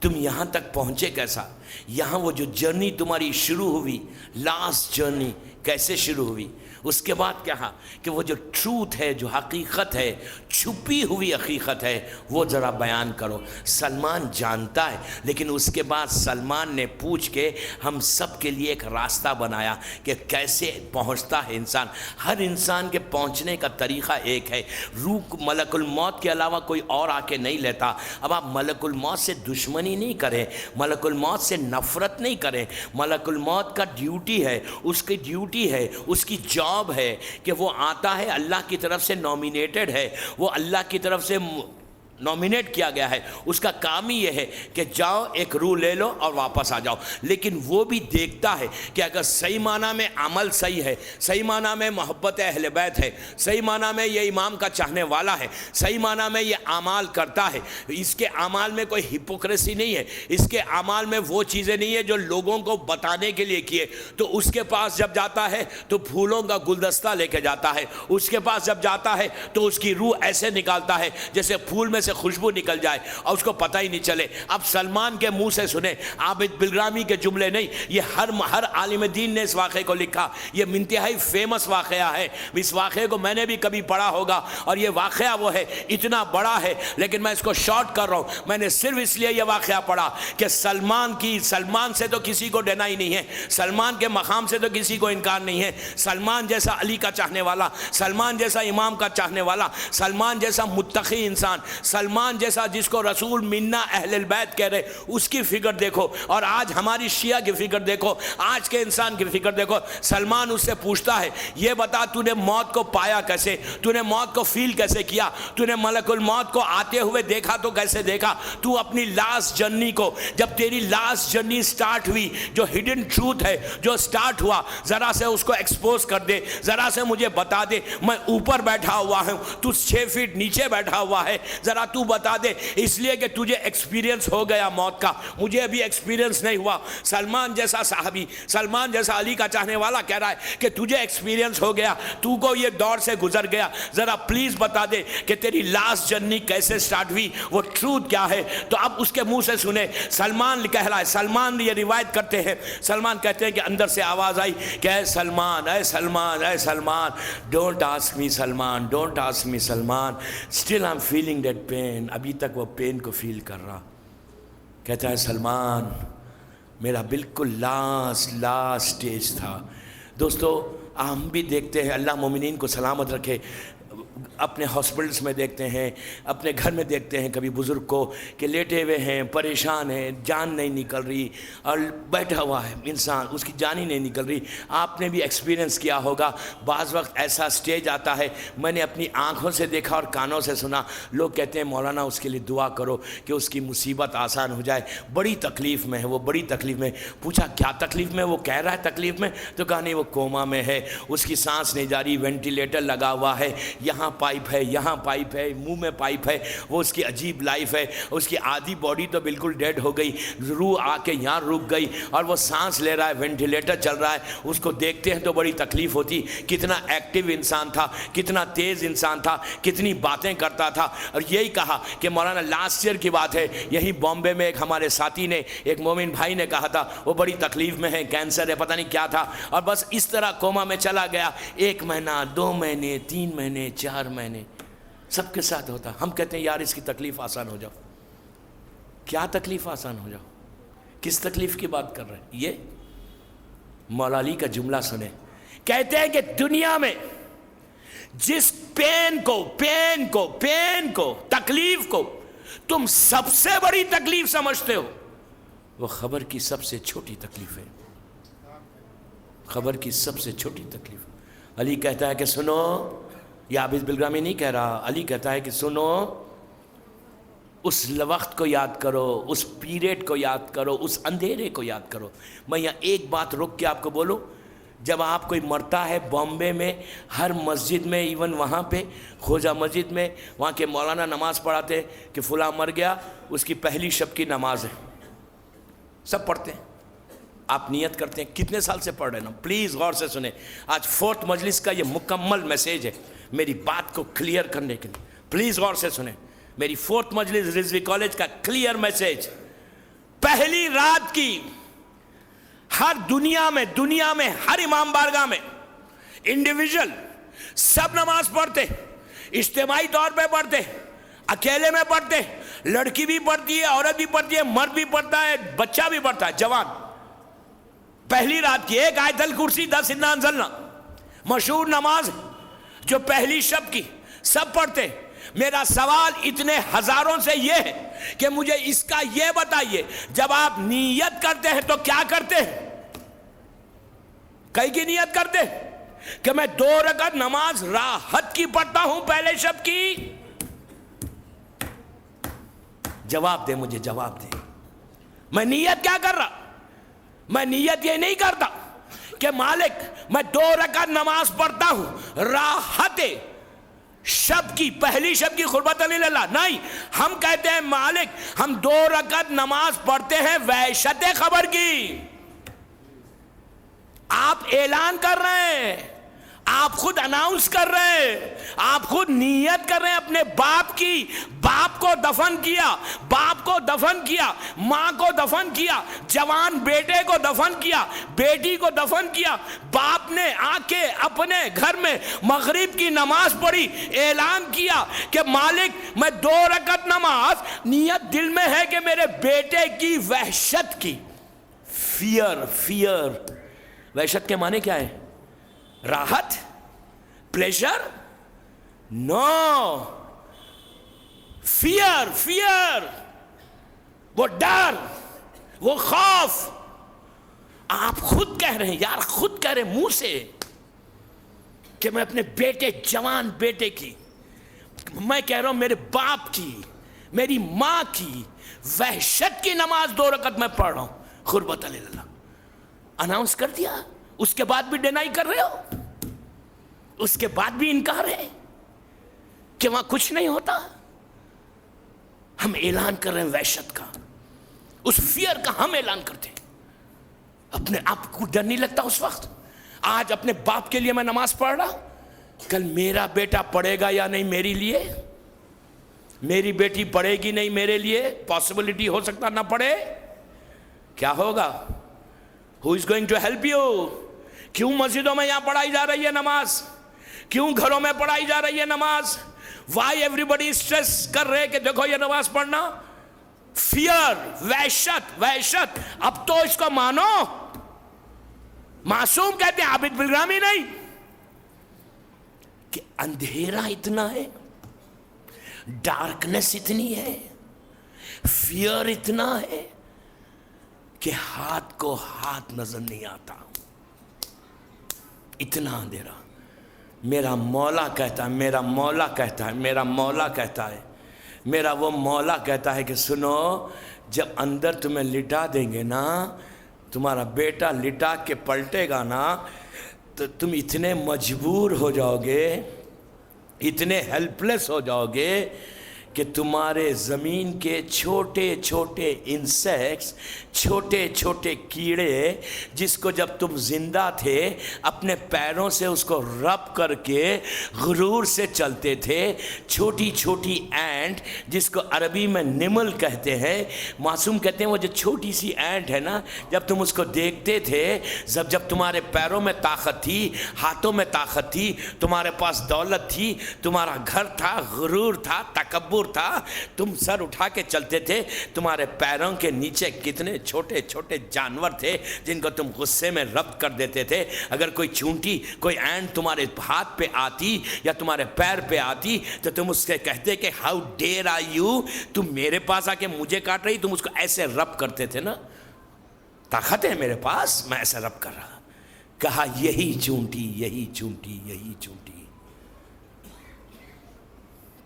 تم یہاں تک پہنچے کیسا؟ یہاں وہ جو جرنی تمہاری شروع ہوئی، لاسٹ جرنی کیسے شروع ہوئی؟ اس کے بعد کہا کہ وہ جو ٹروتھ ہے، جو حقیقت ہے، چھپی ہوئی حقیقت ہے، وہ ذرا بیان کرو. سلمان جانتا ہے، لیکن اس کے بعد سلمان نے پوچھ کے ہم سب کے لیے ایک راستہ بنایا کہ کیسے پہنچتا ہے انسان. ہر انسان کے پہنچنے کا طریقہ ایک ہے. روح ملک الموت کے علاوہ کوئی اور آ کے نہیں لیتا. اب آپ ملک الموت سے دشمنی نہیں کریں، ملک الموت سے نفرت نہیں کریں. ملک الموت کا ڈیوٹی ہے، اس کی ڈیوٹی ہے، اس کی جاب ہے کہ وہ آتا ہے، اللہ کی طرف سے نومینیٹڈ ہے، وہ اللہ کی طرف سے نومینیٹ کیا گیا ہے. اس کا کام ہی یہ ہے کہ جاؤ ایک روح لے لو اور واپس آ جاؤ. لیکن وہ بھی دیکھتا ہے کہ اگر صحیح معنی میں عمل صحیح ہے، صحیح معنی میں محبت اہل بیت ہے، صحیح معنی میں یہ امام کا چاہنے والا ہے، صحیح معنی میں یہ اعمال کرتا ہے، اس کے اعمال میں کوئی ہپوکریسی نہیں ہے، اس کے اعمال میں وہ چیزیں نہیں ہے جو لوگوں کو بتانے کے لیے کیے، تو اس کے پاس جب جاتا ہے تو پھولوں کا گلدستہ لے کے جاتا ہے. اس کے پاس جب جاتا ہے تو اس کی روح ایسے نکالتا ہے جیسے پھول میں سے خوشبو نکل جائے اور اس کو پتہ ہی نہیں چلے. اب سلمان کے منہ سے سنیں، عابد بلرامی کے جملے نہیں، یہ ہر عالم دین نے اس واقعے کو لکھا. یہ انتہائی فیمس واقعہ ہے. اس واقعے کو میں نے بھی کبھی پڑھا ہوگا، اور یہ واقعہ وہ ہے، اتنا بڑا ہے، لیکن میں اس کو شارٹ کر رہا ہوں. میں نے صرف اس لیے یہ واقعہ پڑھا کہ سلمان سے تو کسی کو ڈینا ہی نہیں ہے، سلمان کے مقام سے تو کسی کو انکار نہیں ہے. سلمان جیسا علی کا چاہنے والا، سلمان جیسا امام کا چاہنے والا، سلمان جیسا متقی انسان، سلمان جیسا جس کو رسول منا اہل البیت کہہ رہے، اس کی فکر دیکھو. اور آج ہماری شیعہ کی فکر دیکھو، آج کے انسان کی فکر دیکھو. سلمان اس سے پوچھتا ہے، یہ بتا تو نے موت کو پایا کیسے؟ تو نے موت کو فیل کیسے کیا؟ تو نے ملک الموت کو آتے ہوئے دیکھا تو کیسے دیکھا؟ تو اپنی لاسٹ جرنی کو، جب تیری لاسٹ جرنی سٹارٹ ہوئی، جو ہڈن ٹروتھ ہے جو سٹارٹ ہوا، ذرا سے اس کو ایکسپوز کر دے، ذرا سے مجھے بتا دے. میں اوپر بیٹھا ہوا ہوں، تو 6 فٹ نیچے بیٹھا ہوا ہے، ذرا تو بتا دے. اس لیے کہ تجھے ایکسپیرینس ہو گیا موت کا، مجھے ابھی ایکسپیرینس نہیں ہوا. سلمان جیسا صحابی، سلمان جیسا علی کا چاہنے والا کہہ رہا ہے کہ تجھے ایکسپیرینس ہو گیا، تو کو یہ دور سے گزر گیا، ذرا پلیز بتا دے کہ تیری لاسٹ جرنی کیسے سٹارٹ ہوئی، وہ ٹروتھ کیا ہے. تو اب اس کے منہ سے سنے. سلمان کہہ رہا ہے، سلمان یہ روایت کرتے ہیں، سلمان کہتے ہیں کہ اندر سے آواز آئی کہ اے سلمان، اے سلمان، اے Salman, don't ask me Salman, don't ask me Salman, still I am feeling that pain. ابھی تک وہ پین کو فیل کر رہا. کہتا ہے سلمان میرا بالکل لاسٹ سٹیج تھا. دوستو ہم بھی دیکھتے ہیں، اللہ مومنین کو سلامت رکھے، اپنے ہاسپٹلس میں دیکھتے ہیں، اپنے گھر میں دیکھتے ہیں کبھی بزرگ کو کہ لیٹے ہوئے ہیں، پریشان ہیں، جان نہیں نکل رہی، اور بیٹھا ہوا ہے انسان، اس کی جان ہی نہیں نکل رہی. آپ نے بھی ایکسپیرینس کیا ہوگا. بعض وقت ایسا سٹیج آتا ہے، میں نے اپنی آنکھوں سے دیکھا اور کانوں سے سنا، لوگ کہتے ہیں مولانا اس کے لیے دعا کرو کہ اس کی مصیبت آسان ہو جائے، بڑی تکلیف میں ہے وہ، بڑی تکلیف میں. پوچھا کیا تکلیف میں؟ وہ کہہ رہا ہے تکلیف میں، تو کہا نہیں وہ کوما میں ہے، اس کی سانس نہیں جا رہی، وینٹیلیٹر لگا ہوا ہے، یہاں یہاں پائپ ہے، یہاں پائپ ہے، منہ میں پائپ ہے، وہ اس کی عجیب لائف ہے، اس کی آدھی باڈی تو بالکل ڈیڈ ہو گئی، روح آ کے یہاں رک گئی اور وہ سانس لے رہا ہے، وینٹیلیٹر چل رہا ہے. اس کو دیکھتے ہیں تو بڑی تکلیف ہوتی. کتنا ایکٹیو انسان تھا، کتنا تیز انسان تھا، کتنی باتیں کرتا تھا. اور یہی کہا کہ مولانا لاسٹ ایئر کی بات ہے، یہی بامبے میں ایک ہمارے ساتھی نے، ایک مومن بھائی نے کہا تھا وہ بڑی تکلیف میں ہے، کینسر ہے، پتہ نہیں کیا تھا، اور بس اس طرح کوما میں چلا گیا. 1 مہینہ، 2 مہینے، 3 مہینے، 4 مہینے سب کے ساتھ ہوتا. ہم کہتے ہیں یار اس کی تکلیف آسان ہو جاؤ. کیا تکلیف آسان ہو جاؤ؟ کس تکلیف کی بات کر رہے ہیں؟ یہ مولا علی کا جملہ سنیں، کہتے ہیں کہ دنیا میں جس پین کو تکلیف کو تم سب سے بڑی تکلیف سمجھتے ہو، وہ خبر کی سب سے چھوٹی تکلیف ہے. خبر کی سب سے چھوٹی تکلیف. علی کہتا ہے کہ سنو، یہ عابد بلگرامی نہیں کہہ رہا، علی کہتا ہے کہ سنو، اس وقت کو یاد کرو، اس پیریڈ کو یاد کرو، اس اندھیرے کو یاد کرو. میں یہاں ایک بات رک کے آپ کو بولوں، جب آپ کوئی مرتا ہے بامبے میں ہر مسجد میں، ایون وہاں پہ خوجہ مسجد میں، وہاں کے مولانا نماز پڑھاتے ہیں کہ فلاں مر گیا، اس کی پہلی شب کی نماز ہے، سب پڑھتے ہیں. آپ نیت کرتے ہیں. کتنے سال سے پڑھ رہے ہیں؟ پلیز غور سے سنیں. آج 4th مجلس کا یہ مکمل میسیج ہے میری بات کو کلیئر کرنے کے لیے. پلیز غور سے سنیں. میری 4th مجلس رضوی کالج کا کلیئر میسیج. پہلی رات کی ہر دنیا میں ہر امام بارگاہ میں انڈیویجول سب نماز پڑھتے، اجتماعی طور پہ پڑھتے، اکیلے میں پڑھتے، لڑکی بھی پڑھتی ہے، عورت بھی پڑھتی ہے، مرد بھی پڑھتا ہے، بچہ بھی پڑھتا ہے، جوان. پہلی رات کی 1 آیت الکرسی 10 انا انزلنا مشہور نماز جو پہلی شب کی سب پڑھتے. میرا سوال اتنے ہزاروں سے یہ ہے کہ مجھے اس کا یہ بتائیے، جب آپ نیت کرتے ہیں تو کیا کرتے ہیں؟ کئی کی نیت کرتے کہ میں 2 رکعت نماز راحت کی پڑھتا ہوں پہلے شب کی. جواب دے، مجھے جواب دے. میں نیت کیا کر رہا؟ میں نیت یہ نہیں کرتا کہ مالک میں 2 رکعت نماز پڑھتا ہوں راحت شب کی، پہلی شب کی قربت اللہ. نہیں، ہم کہتے ہیں مالک ہم 2 رکعت نماز پڑھتے ہیں وحشت خبر کی. آپ اعلان کر رہے ہیں، آپ خود اناؤنس کر رہے ہیں، آپ خود نیت کر رہے ہیں اپنے باپ کی. باپ کو دفن کیا، باپ کو دفن کیا، ماں کو دفن کیا، جوان بیٹے کو دفن کیا، بیٹی کو دفن کیا. باپ نے آ کے اپنے گھر میں مغرب کی نماز پڑھی، اعلان کیا کہ مالک میں 2 رکعت نماز، نیت دل میں ہے کہ میرے بیٹے کی وحشت کی. فیئر. وحشت کے معنی کیا ہے؟ راحت، پلیزر؟ نو، فیئر، وہ ڈر، وہ خوف. آپ خود کہہ رہے ہیں، یار خود کہہ رہے ہیں منہ سے کہ میں اپنے بیٹے، جوان بیٹے کی، میں کہہ رہا ہوں میرے باپ کی، میری ماں کی وحشت کی نماز 2 رکعت میں پڑھ رہا ہوں قربت اللہ. اناؤنس کر دیا، اس کے بعد بھی ڈینائی کر رہے ہو، اس کے بعد بھی انکار ہے کہ وہاں کچھ نہیں ہوتا. ہم اعلان کر رہے ہیں وحشت کا، اس فیئر کا ہم اعلان کرتے ہیں. اپنے آپ کو ڈر نہیں لگتا اس وقت؟ آج اپنے باپ کے لیے میں نماز پڑھ رہا، کل میرا بیٹا پڑھے گا یا نہیں میرے لیے، میری بیٹی پڑھے گی نہیں میرے لیے، پاسبلٹی ہو سکتا نہ پڑھے. کیا ہوگا؟ Who is going to help you? کیوں مسجدوں میں یہاں پڑھائی جا رہی ہے نماز؟ کیوں گھروں میں پڑھائی جا رہی ہے نماز؟ Why everybody stress کر رہے کہ دیکھو یہ نماز پڑھنا؟ فیئر، وحشت. اب تو اس کو مانو. معصوم کہتے ہیں، عابد بلگرامی نہیں، کہ اندھیرا اتنا ہے، ڈارکنس اتنی ہے، فیئر اتنا ہے کہ ہاتھ کو ہاتھ نظر نہیں آتا. اتنا اندھیرا. میرا مولا کہتا ہے، میرا مولا کہتا ہے کہ سنو، جب اندر تمہیں لٹا دیں گے نا، تمہارا بیٹا لٹا کے پلٹے گا نا، تو تم اتنے مجبور ہو جاؤ گے اتنے ہیلپلیس ہو جاؤ گے کہ تمہارے زمین کے چھوٹے چھوٹے انسیکٹس، چھوٹے چھوٹے کیڑے جس کو جب تم زندہ تھے اپنے پیروں سے اس کو رب کر کے غرور سے چلتے تھے، چھوٹی چھوٹی اینٹ جس کو عربی میں نمل کہتے ہیں، معصوم کہتے ہیں وہ جو چھوٹی سی اینٹ ہے نا، جب تم اس کو دیکھتے تھے، جب تمہارے پیروں میں طاقت تھی، ہاتھوں میں طاقت تھی، تمہارے پاس دولت تھی، تمہارا گھر تھا، غرور تھا، تکبر تھا، تم سر اٹھا کے چلتے تھے، تمہارے پیروں کے نیچے کتنے چھوٹے چھوٹے جانور تھے جن کو تم غصے میں ربط کر دیتے تھے۔ اگر کوئی چونٹی، کوئی اینٹ تمہارے ہاتھ پہ آتی یا تمہارے پیر پہ آتی تو تم اس سے کہتے کہ ہاؤ ڈیئر آر یو، تم میرے پاس آ کے مجھے کاٹ رہی، تم اس کو ایسے ربط کرتے تھے نا، طاقت ہے میرے پاس، میں ایسے ربط کر رہا۔ کہا یہی چونٹی، یہی چونٹی، یہی چونٹی،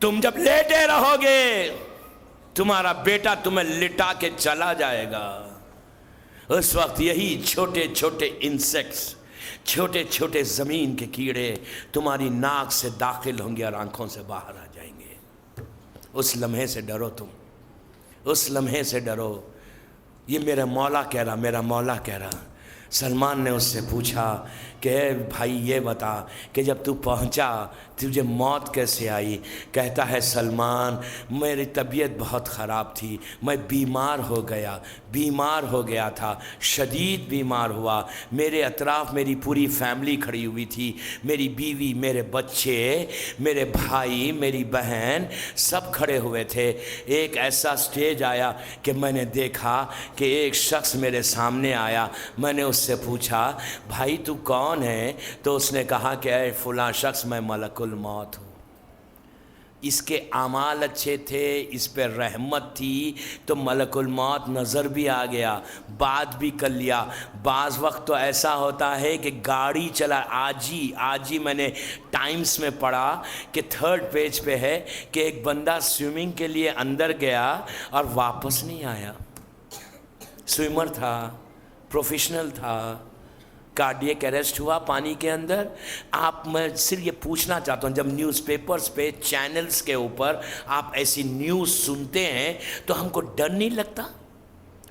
تم جب لیٹے رہو گے تمہارا بیٹا تمہیں لٹا کے چلا جائے گا، اس وقت یہی چھوٹے چھوٹے انسیکٹس، چھوٹے چھوٹے زمین کے کیڑے تمہاری ناک سے داخل ہوں گے اور آنکھوں سے باہر آ جائیں گے۔ اس لمحے سے ڈرو، تم اس لمحے سے ڈرو۔ یہ میرا مولا کہہ رہا، میرا مولا کہہ رہا۔ سلمان نے اس سے پوچھا کہ اے بھائی یہ بتا کہ جب تو پہنچا تجھے موت کیسے آئی؟ کہتا ہے سلمان میری طبیعت بہت خراب تھی، میں بیمار ہو گیا تھا، شدید بیمار ہوا، میرے اطراف میری پوری فیملی کھڑی ہوئی تھی، میری بیوی، میرے بچے، میرے بھائی، میری بہن، سب کھڑے ہوئے تھے۔ ایک ایسا سٹیج آیا کہ میں نے دیکھا کہ ایک شخص میرے سامنے آیا، میں نے اس سے پوچھا بھائی تو کون ہے؟ تو اس نے کہا کہ اے فلاں شخص میں ملک الموت ہوں۔ اس کے اعمال اچھے تھے، اس پہ رحمت تھی تو ملک الموت نظر بھی آ گیا، بات بھی کر لیا۔ بعض وقت تو ایسا ہوتا ہے کہ گاڑی چلا، آج ہی میں نے ٹائمز میں پڑھا کہ 3rd پیج پہ ہے کہ ایک بندہ سوئمنگ کے لیے اندر گیا اور واپس نہیں آیا، سوئمر تھا، پروفیشنل تھا، کارڈیک اریسٹ ہوا پانی کے اندر۔ میں صرف یہ پوچھنا چاہتا ہوں، جب نیوز پیپرز پہ، چینلز کے اوپر آپ ایسی نیوز سنتے ہیں تو ہم کو ڈر نہیں لگتا؟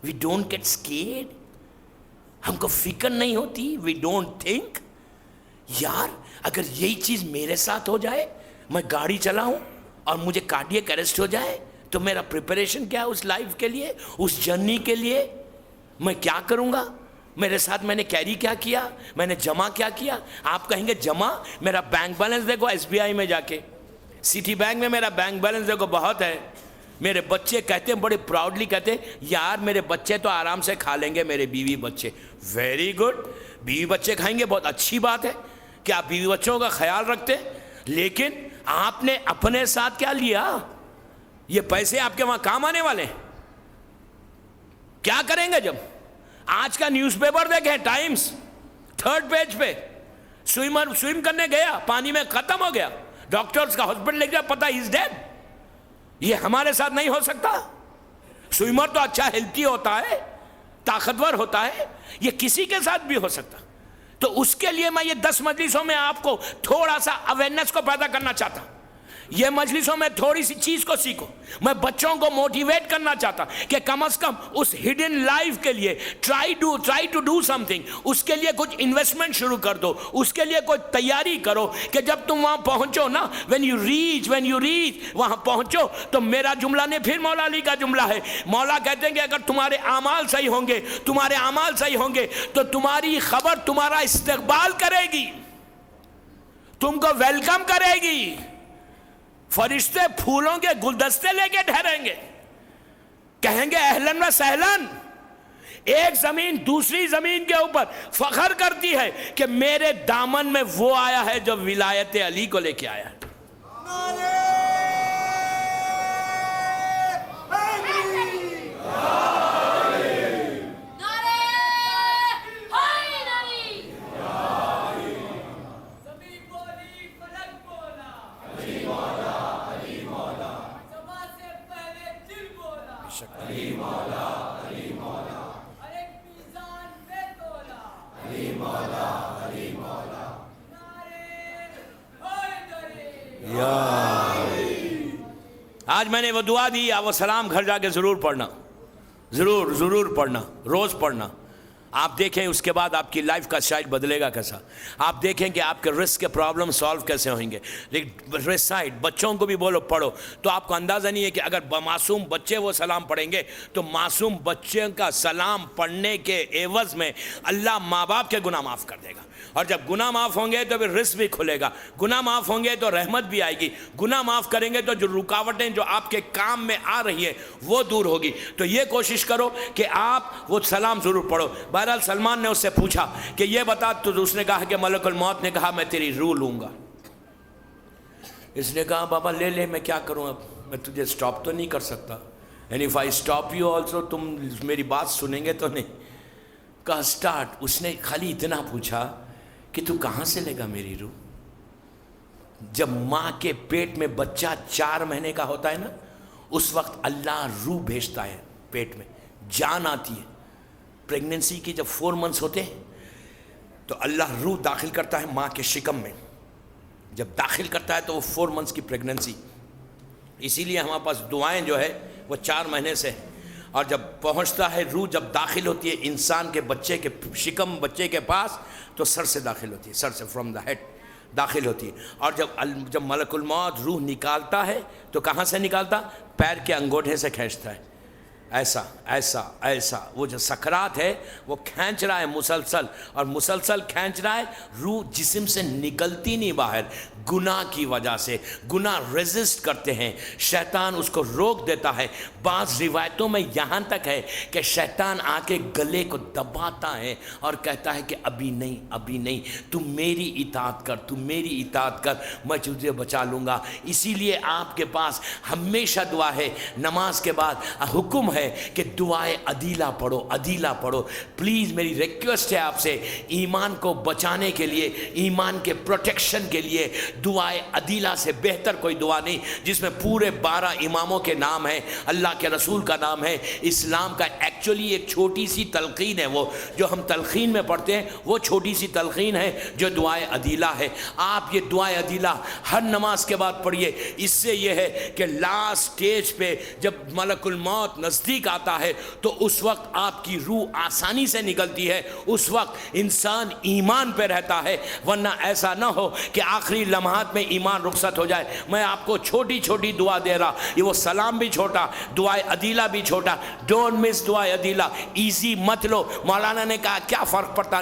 وی ڈونٹ گیٹ اسکیئرڈ، ہم کو فکر نہیں ہوتی؟ وی ڈونٹ تھنک یار اگر یہی چیز میرے ساتھ ہو جائے، میں گاڑی چلاؤں اور مجھے کارڈیک اریسٹ ہو جائے تو میرا پریپریشن کیا ہے اس لائف کے لیے، اس جرنی کے لیے؟ میں کیا کروں گا؟ میرے ساتھ میں نے کیری کیا کیا، میں نے جمع کیا کیا؟ آپ کہیں گے جمع، میرا بینک بیلنس دیکھو ایس بی آئی میں جا کے، سٹی بینک میں میرا بینک بیلنس دیکھو بہت ہے۔ میرے بچے کہتے ہیں، بڑے پراؤڈلی کہتے ہیں یار میرے بچے تو آرام سے کھا لیں گے، میرے بیوی بچے۔ ویری گڈ، بیوی بچے کھائیں گے، بہت اچھی بات ہے کہ آپ بیوی بچوں کا خیال رکھتے ہیں، لیکن آپ نے اپنے ساتھ کیا لیا؟ یہ پیسے آپ کے وہاں کام آنے والے ہیں؟ کیا کریں گے جب؟ آج کا نیوز پیپر دیکھیں، ٹائمز، 3rd پیج پہ سوئم کرنے گیا، پانی میں ختم ہو گیا، ڈاکٹرز کا ہاسپٹل لے گیا، پتہ از ڈیڈ۔ یہ ہمارے ساتھ نہیں ہو سکتا۔ سوئمر تو اچھا ہیلتھی ہوتا ہے، طاقتور ہوتا ہے، یہ کسی کے ساتھ بھی ہو سکتا۔ تو اس کے لیے میں یہ 10 مجلسوں میں آپ کو تھوڑا سا اویئرنیس کو پیدا کرنا چاہتا ہوں۔ یہ مجلسوں میں تھوڑی سی چیز کو سیکھو۔ میں بچوں کو موٹیویٹ کرنا چاہتا کہ کم از کم اس ہڈن لائف کے لیے try to do something, اس کے لیے کچھ انویسٹمنٹ شروع کر دو، اس کے لیے کوئی تیاری کرو کہ جب تم وہاں پہنچو نا، when you reach وہاں پہنچو تو میرا جملہ نہیں، پھر مولا علی کا جملہ ہے۔ مولا کہتے ہیں کہ اگر تمہارے اعمال صحیح ہوں گے تو تمہاری خبر تمہارا استقبال کرے گی، تم کو ویلکم کرے گی، فرشتے پھولوں کے گلدستے لے کے ٹھہریں گے، کہیں گے اہلاً و سہلاً۔ ایک زمین دوسری زمین کے اوپر فخر کرتی ہے کہ میرے دامن میں وہ آیا ہے جو ولایت علی کو لے کے آیا ہے۔ یا آج میں نے وہ دعا دی، آپ وہ سلام گھر جا کے ضرور پڑھنا، ضرور پڑھنا، روز پڑھنا. آپ دیکھیں اس کے بعد آپ کی لائف کا شاید بدلے گا کیسا. آپ دیکھیں کہ آپ کے رزق کے پرابلم سالو کیسے ہوئیں گے. لیکن ریسائٹ بچوں کو بھی بولو پڑھو. تو آپ کو اندازہ نہیں ہے کہ اگر معصوم بچے وہ سلام پڑھیں گے تو معصوم بچے کا سلام پڑھنے کے عوض میں اللہ ماں باپ کے گناہ معاف کر دے گا. اور جب گناہ معاف ہوں گے تو پھر رزق بھی کھلے گا. گناہ معاف ہوں گے تو رحمت بھی آئے گی. گناہ معاف کریں گے تو جو رکاوٹیں جو آپ کے کام میں آ رہی ہے وہ دور ہوگی. تو یہ کوشش کرو کہ آپ وہ سلام ضرور پڑھو. بہرحال سلمان نے اس سے پوچھا کہ یہ بتا، تو اس نے کہا کہ ملک الموت نے کہا میں تیری روح لوں گا. اس نے کہا بابا لے لے، میں کیا کروں، اب میں تجھے سٹاپ تو نہیں کر سکتا. And if I stop you also, تم میری بات سنیں گے تو نہیں. کہا سٹارٹ. اس نے خالی اتنا پوچھا کہ تو کہاں سے لے گا میری روح. جب ماں کے پیٹ میں بچہ 4 مہینے کا ہوتا ہے نا، اس وقت اللہ روح بھیجتا ہے پیٹ میں، جان آتی ہے. پریگننسی کی جب 4 منتھس ہوتے ہیں تو اللہ روح داخل کرتا ہے ماں کے شکم میں. جب داخل کرتا ہے تو وہ 4 منتھس کی پریگننسی. اسی لیے ہمارے پاس دعائیں جو ہے وہ 4 مہینے سے ہیں. اور جب پہنچتا ہے روح، جب داخل ہوتی ہے انسان کے بچے کے شکم بچے کے پاس، تو سر سے داخل ہوتی ہے، سر سے فرام دا ہیڈ داخل ہوتی ہے. اور جب ملک الموت روح نکالتا ہے تو کہاں سے نکالتا؟ پیر کے انگوٹھے سے کھینچتا ہے. ایسا ایسا ایسا. وہ جو سکرات ہے وہ کھینچ رہا ہے مسلسل، اور مسلسل کھینچ رہا ہے. روح جسم سے نکلتی نہیں باہر، گناہ کی وجہ سے. گناہ ریزسٹ کرتے ہیں، شیطان اس کو روک دیتا ہے. بعض روایتوں میں یہاں تک ہے کہ شیطان آ کے گلے کو دباتا ہے اور کہتا ہے کہ ابھی نہیں، ابھی نہیں، تم میری اطاعت کر، تم میری اطاعت کر، میں تجھے بچا لوں گا. اسی لیے آپ کے پاس ہمیشہ دعا ہے. نماز کے بعد حکم ہے کہ دعائے عدیلہ پڑھو، عدیلہ پڑھو. پلیز میری ریکویسٹ ہے آپ سے، ایمان کو بچانے کے لیے، ایمان کے پروٹیکشن کے لیے دعائے عدیلہ سے بہتر کوئی دعا نہیں، جس میں پورے 12 اماموں کے نام ہیں، اللہ کے رسول کا نام ہے، اسلام کا. ایکچولی ایک چھوٹی سی تلقین ہے، وہ جو ہم تلقین میں پڑھتے ہیں وہ چھوٹی سی تلقین ہے جو دعائے عدیلہ ہے. آپ یہ دعائے عدیلہ ہر نماز کے بعد پڑھیے. اس سے یہ ہے کہ لاسٹ سٹیج پہ جب ملک الموت نزدیک آتا ہے تو اس وقت آپ کی روح آسانی سے نکلتی ہے. اس وقت انسان ایمان پہ رہتا ہے، ورنہ ایسا نہ ہو کہ آخری لمحات میں ایمان رخصت ہو جائے. میں آپ کو چھوٹی چھوٹی دعا دے رہا، یہ وہ سلام بھی چھوٹا، دعائے عدیلہ بھی چھوٹا. ڈونٹ مس دعائے عدیلہ. ایزی مت لو. مولانا نے کہا کیا فرق پڑتا؟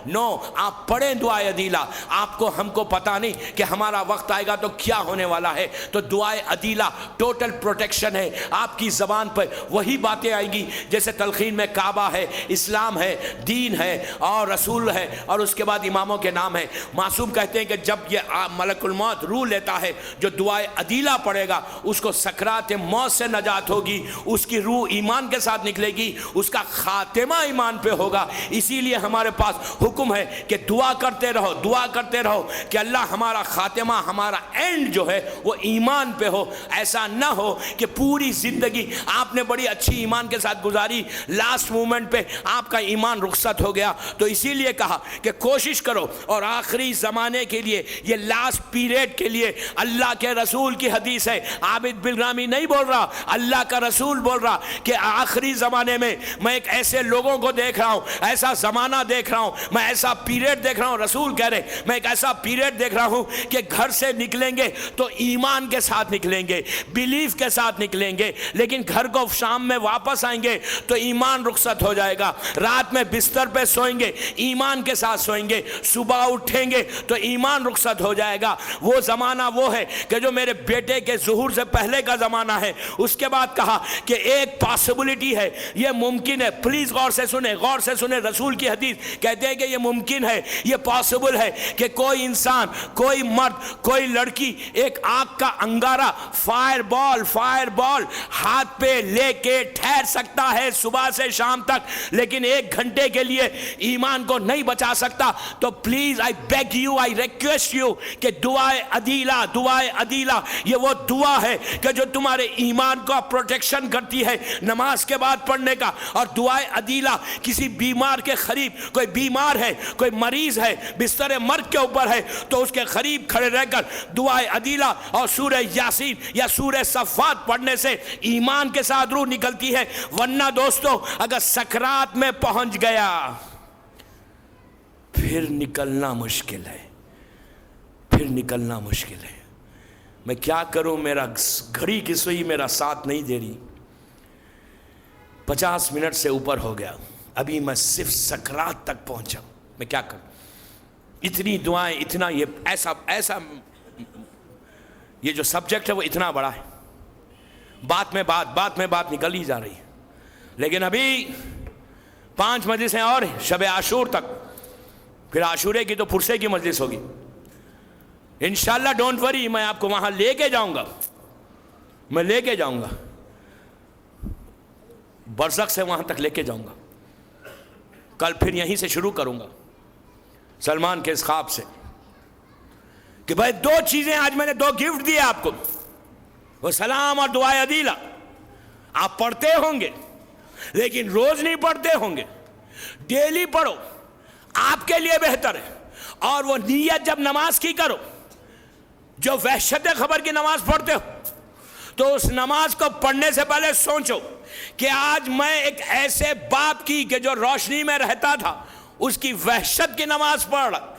نو آپ پڑھیں دعائے عدیلہ. آپ کو ہم کو پتہ نہیں کہ ہمارا وقت آئے گا تو کیا ہونے والا ہے. تو دعائے عدیلہ ٹوٹل پروٹیکشن ہے. آپ کی زبان پر وہی باتیں آئیں گی جیسے تلقین میں کعبہ ہے، اسلام ہے، دین ہے اور رسول ہے، اور اس کے بعد اماموں کے نام ہے. معصوم کہتے ہیں کہ جب یہ ملک الموت روح لیتا ہے، جو دعائے عدیلہ پڑھے گا اس کو سکرات موت سے نجات ہوگی، اس کی روح ایمان کے ساتھ نکلے گی، اس کا خاتمہ ایمان پہ ہوگا. اسی لیے ہمارے پاس حکم ہے کہ دعا کرتے رہو، دعا کرتے رہو کہ اللہ ہمارا خاتمہ، ہمارا اینڈ جو ہے وہ ایمان پہ ہو. ایسا نہ ہو کہ پوری زندگی آپ نے بڑی اچھی ایمان کے ساتھ گزاری، لاسٹ مومنٹ پہ آپ کا ایمان رخصت ہو گیا. تو اسی لیے کہا کہ کوشش کرو. اور آخری زمانے کے لیے، یہ لاسٹ پیریڈ کے لیے اللہ کے رسول کی حدیث ہے، عابد بالرامی نہیں بول رہا، اللہ کا رسول بول رہا کہ آخری زمانے میں ایک ایسے لوگوں کو دیکھ رہا ہوں، ایسا زمانہ دیکھ رہا ہوں، میں ایسا پیریڈ دیکھ رہا ہوں. رسول کہہ رہے میں ایک ایسا پیریڈ دیکھ رہا ہوں کہ گھر سے نکلیں گے تو ایمان کے ساتھ نکلیں گے، بیلیف کے ساتھ نکلیں گے، لیکن گھر کو شام میں واپس آئیں گے تو ایمان رخصت ہو جائے گا. رات میں بستر پہ سوئیں گے، ایمان کے ساتھ سوئیں گے، صبح اٹھیں گے تو ایمان رخصت ہو جائے گا. وہ زمانہ وہ ہے کہ جو میرے بیٹے کے ظہور سے پہلے کا زمانہ ہے. اس کے بعد کہا کہ ایک پاسبلٹی ہے، یہ ممکن ہے. پلیز غور سے سنیں، غور سے سنیں. رسول کی حدیث کہتے ہیں کہ یہ ممکن ہے، یہ پاسبل ہے کہ کوئی انسان، کوئی مرد، کوئی لڑکی ایک آگ کا انگارہ فائر بال ہاتھ پہ لے کے پیٹ ٹھہر سکتا ہے صبح سے شام تک، لیکن 1 گھنٹے کے لیے ایمان کو نہیں بچا سکتا. تو please I beg you, I request you کہ دعائے عدیلہ یہ وہ دعا ہے کہ جو تمہارے ایمان کو پروٹیکشن کرتی ہے نماز کے بعد پڑھنے کا. اور دعائے عدیلہ کسی بیمار کے قریب، کوئی بیمار ہے، کوئی مریض ہے، بستر مرگ کے اوپر ہے، تو اس کے قریب کھڑے رہ کر دعائے عدیلہ اور سورہ یاسین یا سورہ صفات پڑھنے سے ایمان کے ساتھ روح نکلتی ہے. ورنہ دوستو اگر سکرات میں پہنچ گیا پھر نکلنا مشکل ہے، میں کیا کروں، میرا گھڑی کی سوئی میرا ساتھ نہیں دے رہی. 50 منٹ سے اوپر ہو گیا، ابھی میں صرف سکرات تک پہنچا، میں کیا کروں؟ اتنی دعائیں، اتنا یہ ایسا یہ جو سبجیکٹ ہے وہ اتنا بڑا ہے، بات میں بات نکل ہی جا رہی ہے. لیکن ابھی 5 مجلسیں اور ہیں شب عاشور تک، پھر عاشورے کی تو پھرسے کی مجلس ہوگی انشاءاللہ. ڈونٹ وری، میں آپ کو وہاں لے کے جاؤں گا، برزخ سے وہاں تک لے کے جاؤں گا. کل پھر یہیں سے شروع کروں گا سلمان کے اس خواب سے کہ بھائی 2 چیزیں آج میں نے 2 گفٹ دیے آپ کو، وہ سلام اور دعائے عدیلہ. آپ پڑھتے ہوں گے لیکن روز نہیں پڑھتے ہوں گے، ڈیلی پڑھو، آپ کے لیے بہتر ہے. اور وہ نیت جب نماز کی کرو، جو وحشت خبر کی نماز پڑھتے ہو تو اس نماز کو پڑھنے سے پہلے سوچو کہ آج میں ایک ایسے باپ کی کہ جو روشنی میں رہتا تھا اس کی وحشت کی نماز پڑھ رہا،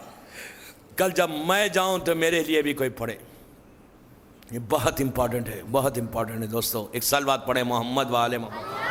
کل جب میں جاؤں تو میرے لیے بھی کوئی پڑھے. یہ بہت امپورٹنٹ ہے دوستو. ایک صلوات پڑھیں محمد و آل محمد.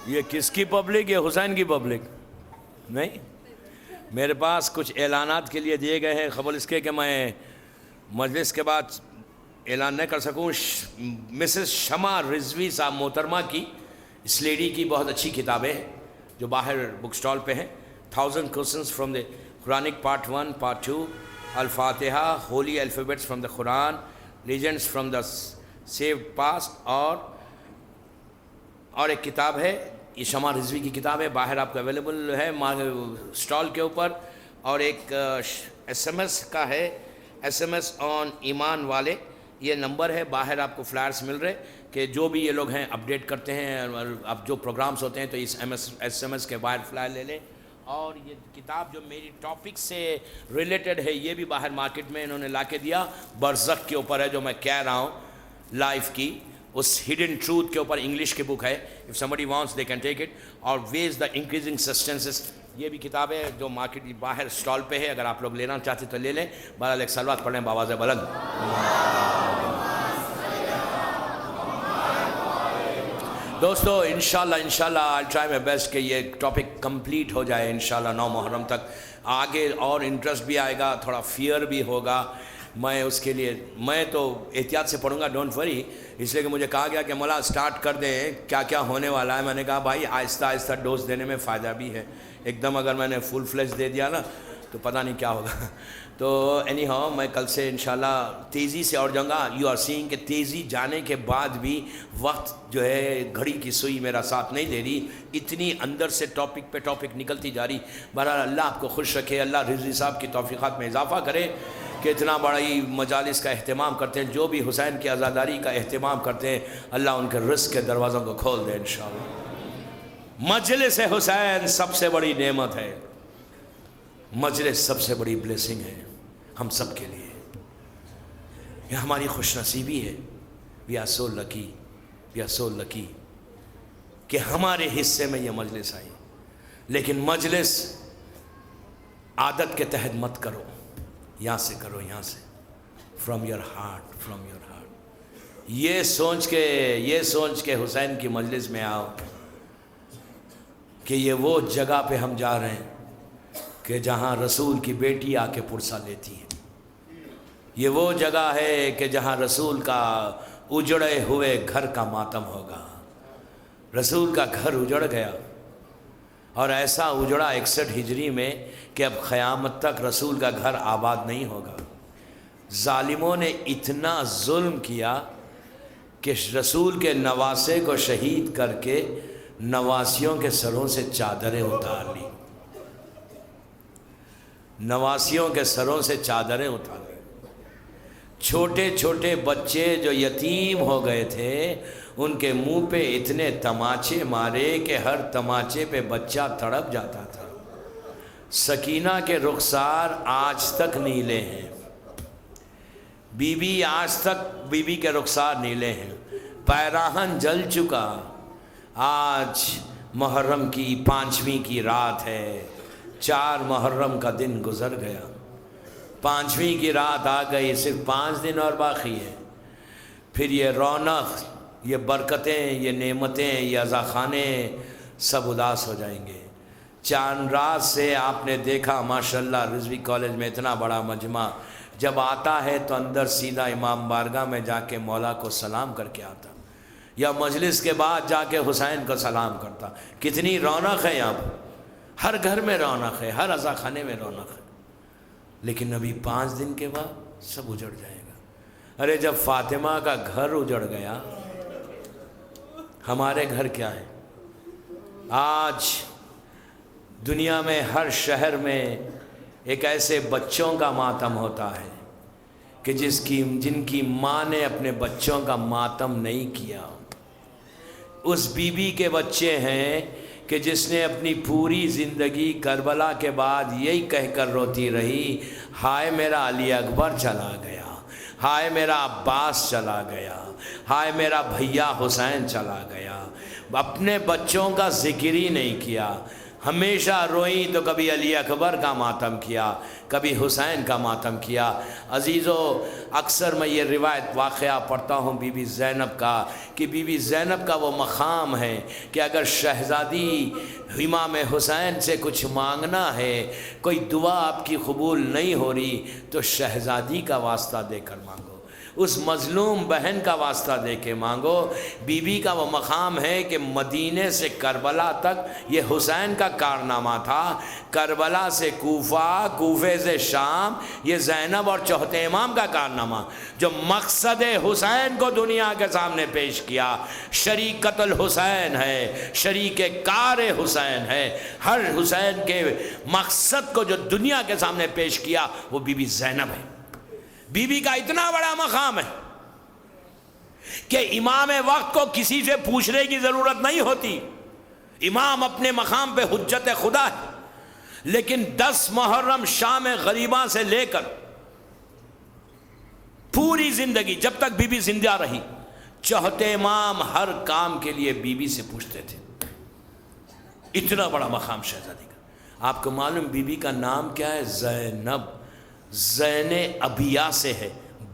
یہ کس کی پبلک؟ یہ حسین کی پبلک نہیں. میرے پاس کچھ اعلانات کے لیے دیے گئے ہیں، قبل اس کے کہ میں مجلس کے بعد اعلان نہیں کر سکوں. مسز شمع رضوی صاحب محترمہ کی، اس لیڈی کی بہت اچھی کتابیں ہیں جو باہر بک سٹال پہ ہیں. 1000 questions from the Quranic part 1, part 2, الفاتحہ، holy alphabets from the Quran, legends from the saved past. اور ایک کتاب ہے، یہ شمع رضوی کی کتاب ہے، باہر آپ کو اویلیبل ہے سٹال کے اوپر. اور ایک SMS کا ہے، SMS آن ایمان والے، یہ نمبر ہے، باہر آپ کو فلائرس مل رہے کہ جو بھی یہ لوگ ہیں اپڈیٹ کرتے ہیں. اب جو پروگرامز ہوتے ہیں تو اس SMS کے باہر فلائر لے لیں. اور یہ کتاب جو میری ٹاپک سے ریلیٹڈ ہے یہ بھی باہر مارکیٹ میں انہوں نے لا کے دیا، برزخ کے اوپر ہے جو میں کہہ رہا ہوں، لائف کی اس ہڈن ٹروتھ کے اوپر انگلش کی بک ہے. If somebody wants they can take it. اور ways the increasing substances، یہ بھی کتاب ہے جو مارکیٹ باہر سٹال پہ ہے، اگر آپ لوگ لینا چاہتے تو لے لیں. بہرحال ایک صلوات پڑھیں بآواز بلند. دوستو انشاءاللہ I'll try my best کہ یہ ٹاپک کمپلیٹ ہو جائے انشاءاللہ 9 محرم تک. آگے اور انٹرسٹ بھی آئے گا، تھوڑا فیئر بھی ہوگا. میں اس کے لیے میں تو احتیاط سے پڑھوں گا، ڈونٹ وری. اس لیے کہ مجھے کہا گیا کہ مولا سٹارٹ کر دیں کیا کیا ہونے والا ہے. میں نے کہا بھائی آہستہ آہستہ ڈوز دینے میں فائدہ بھی ہے. ایک دم اگر میں نے فل فلیش دے دیا نا تو پتہ نہیں کیا ہوگا. تو اینی ہاؤ میں کل سے انشاءاللہ تیزی سے اور جاؤں گا. یو آر سینگ کہ تیزی جانے کے بعد بھی وقت جو ہے گھڑی کی سوئی میرا ساتھ نہیں دے رہی, اتنی اندر سے ٹاپک پہ ٹاپک نکلتی جا رہی. بہرحال اللہ آپ کو خوش رکھے, اللہ رضوی صاحب کی توفیقات میں اضافہ کرے کہ اتنا بڑی مجالس کا اہتمام کرتے ہیں. جو بھی حسین کی عزاداری کا اہتمام کرتے ہیں اللہ ان کے رزق کے دروازوں کو کھول دے انشاءاللہ. مجلس حسین سب سے بڑی نعمت ہے, مجلس سب سے بڑی بلیسنگ ہے ہم سب کے لیے. یہ ہماری خوش نصیبی ہے. We are so lucky, we are so لکی کہ ہمارے حصے میں یہ مجلس آئی. لیکن مجلس عادت کے تحت مت کرو, یہاں سے کرو, یہاں سے, from your heart, from your heart. یہ سوچ کے حسین کی مجلس میں آؤ کہ یہ وہ جگہ پہ ہم جا رہے ہیں کہ جہاں رسول کی بیٹی آ کے پرسہ لیتی ہے. یہ وہ جگہ ہے کہ جہاں رسول کا اجڑے ہوئے گھر کا ماتم ہوگا. رسول کا گھر اجڑ گیا اور ایسا اجڑا 61 ہجری میں کہ اب قیامت تک رسول کا گھر آباد نہیں ہوگا. ظالموں نے اتنا ظلم کیا کہ رسول کے نواسے کو شہید کر کے نواسیوں کے سروں سے چادریں اتار لی, نواسیوں کے سروں سے چادریں اتار لی. چھوٹے چھوٹے بچے جو یتیم ہو گئے تھے ان کے منہ پہ اتنے تماچے مارے کہ ہر تماچے پہ بچہ تڑپ جاتا تھا. سکینہ کے رخسار آج تک نیلے ہیں, بی بی آج تک بی بی کے رخسار نیلے ہیں. پیراہن جل چکا, آج محرم کی 5ویں کی رات ہے, 4 محرم کا دن گزر گیا, 5ویں کی رات آ گئی, صرف 5 دن اور باقی ہے. پھر یہ رونق, یہ برکتیں, یہ نعمتیں, یہ عزاخانے سب اداس ہو جائیں گے. چاند رات سے آپ نے دیکھا ماشاءاللہ رضوی کالج میں اتنا بڑا مجمع, جب آتا ہے تو اندر سیدھا امام بارگاہ میں جا کے مولا کو سلام کر کے آتا, یا مجلس کے بعد جا کے حسین کو سلام کرتا. کتنی رونق ہے یہاں پر, ہر گھر میں رونق ہے, ہر عزاخانے میں رونق ہے. لیکن ابھی 5 دن کے بعد سب اجڑ جائے گا. ارے جب فاطمہ کا گھر اجڑ گیا, ہمارے گھر کیا ہے؟ آج دنیا میں ہر شہر میں ایک ایسے بچوں کا ماتم ہوتا ہے کہ جن کی ماں نے اپنے بچوں کا ماتم نہیں کیا. اس بی بی کے بچے ہیں کہ جس نے اپنی پوری زندگی کربلا کے بعد یہی کہہ کر روتی رہی, ہائے میرا علی اکبر چلا گیا, ہائے میرا عباس چلا گیا, ہائے میرا بھیا حسین چلا گیا. اپنے بچوں کا ذکر ہی نہیں کیا. ہمیشہ روئی تو کبھی علی اکبر کا ماتم کیا, کبھی حسین کا ماتم کیا. عزیزو, اکثر میں یہ روایت واقعہ پڑھتا ہوں بی بی زینب کا, کہ بی بی زینب کا وہ مقام ہے کہ اگر شہزادی امام حسین سے کچھ مانگنا ہے, کوئی دعا آپ کی قبول نہیں ہو رہی, تو شہزادی کا واسطہ دے کر مانگو, اس مظلوم بہن کا واسطہ دے کے مانگو. بی بی کا وہ مقام ہے کہ مدینے سے کربلا تک یہ حسین کا کارنامہ تھا, کربلا سے کوفہ, کوفے سے شام, یہ زینب اور چوتھے امام کا کارنامہ, جو مقصد حسین کو دنیا کے سامنے پیش کیا. شریک قتل حسین ہے, شریک کار حسین ہے. ہر حسین کے مقصد کو جو دنیا کے سامنے پیش کیا وہ بی بی زینب ہے. بی بی کا اتنا بڑا مقام ہے کہ امام وقت کو کسی سے پوچھنے کی ضرورت نہیں ہوتی. امام اپنے مقام پہ حجت خدا ہے. لیکن 10 محرم شام غریباں سے لے کر پوری زندگی جب تک بی بی زندہ رہی, چوتھے امام ہر کام کے لیے بی بی سے پوچھتے تھے. اتنا بڑا مقام شہزادی کا. آپ کو معلوم بی بی کا نام کیا ہے؟ زینب. زین ابیا سے ہے,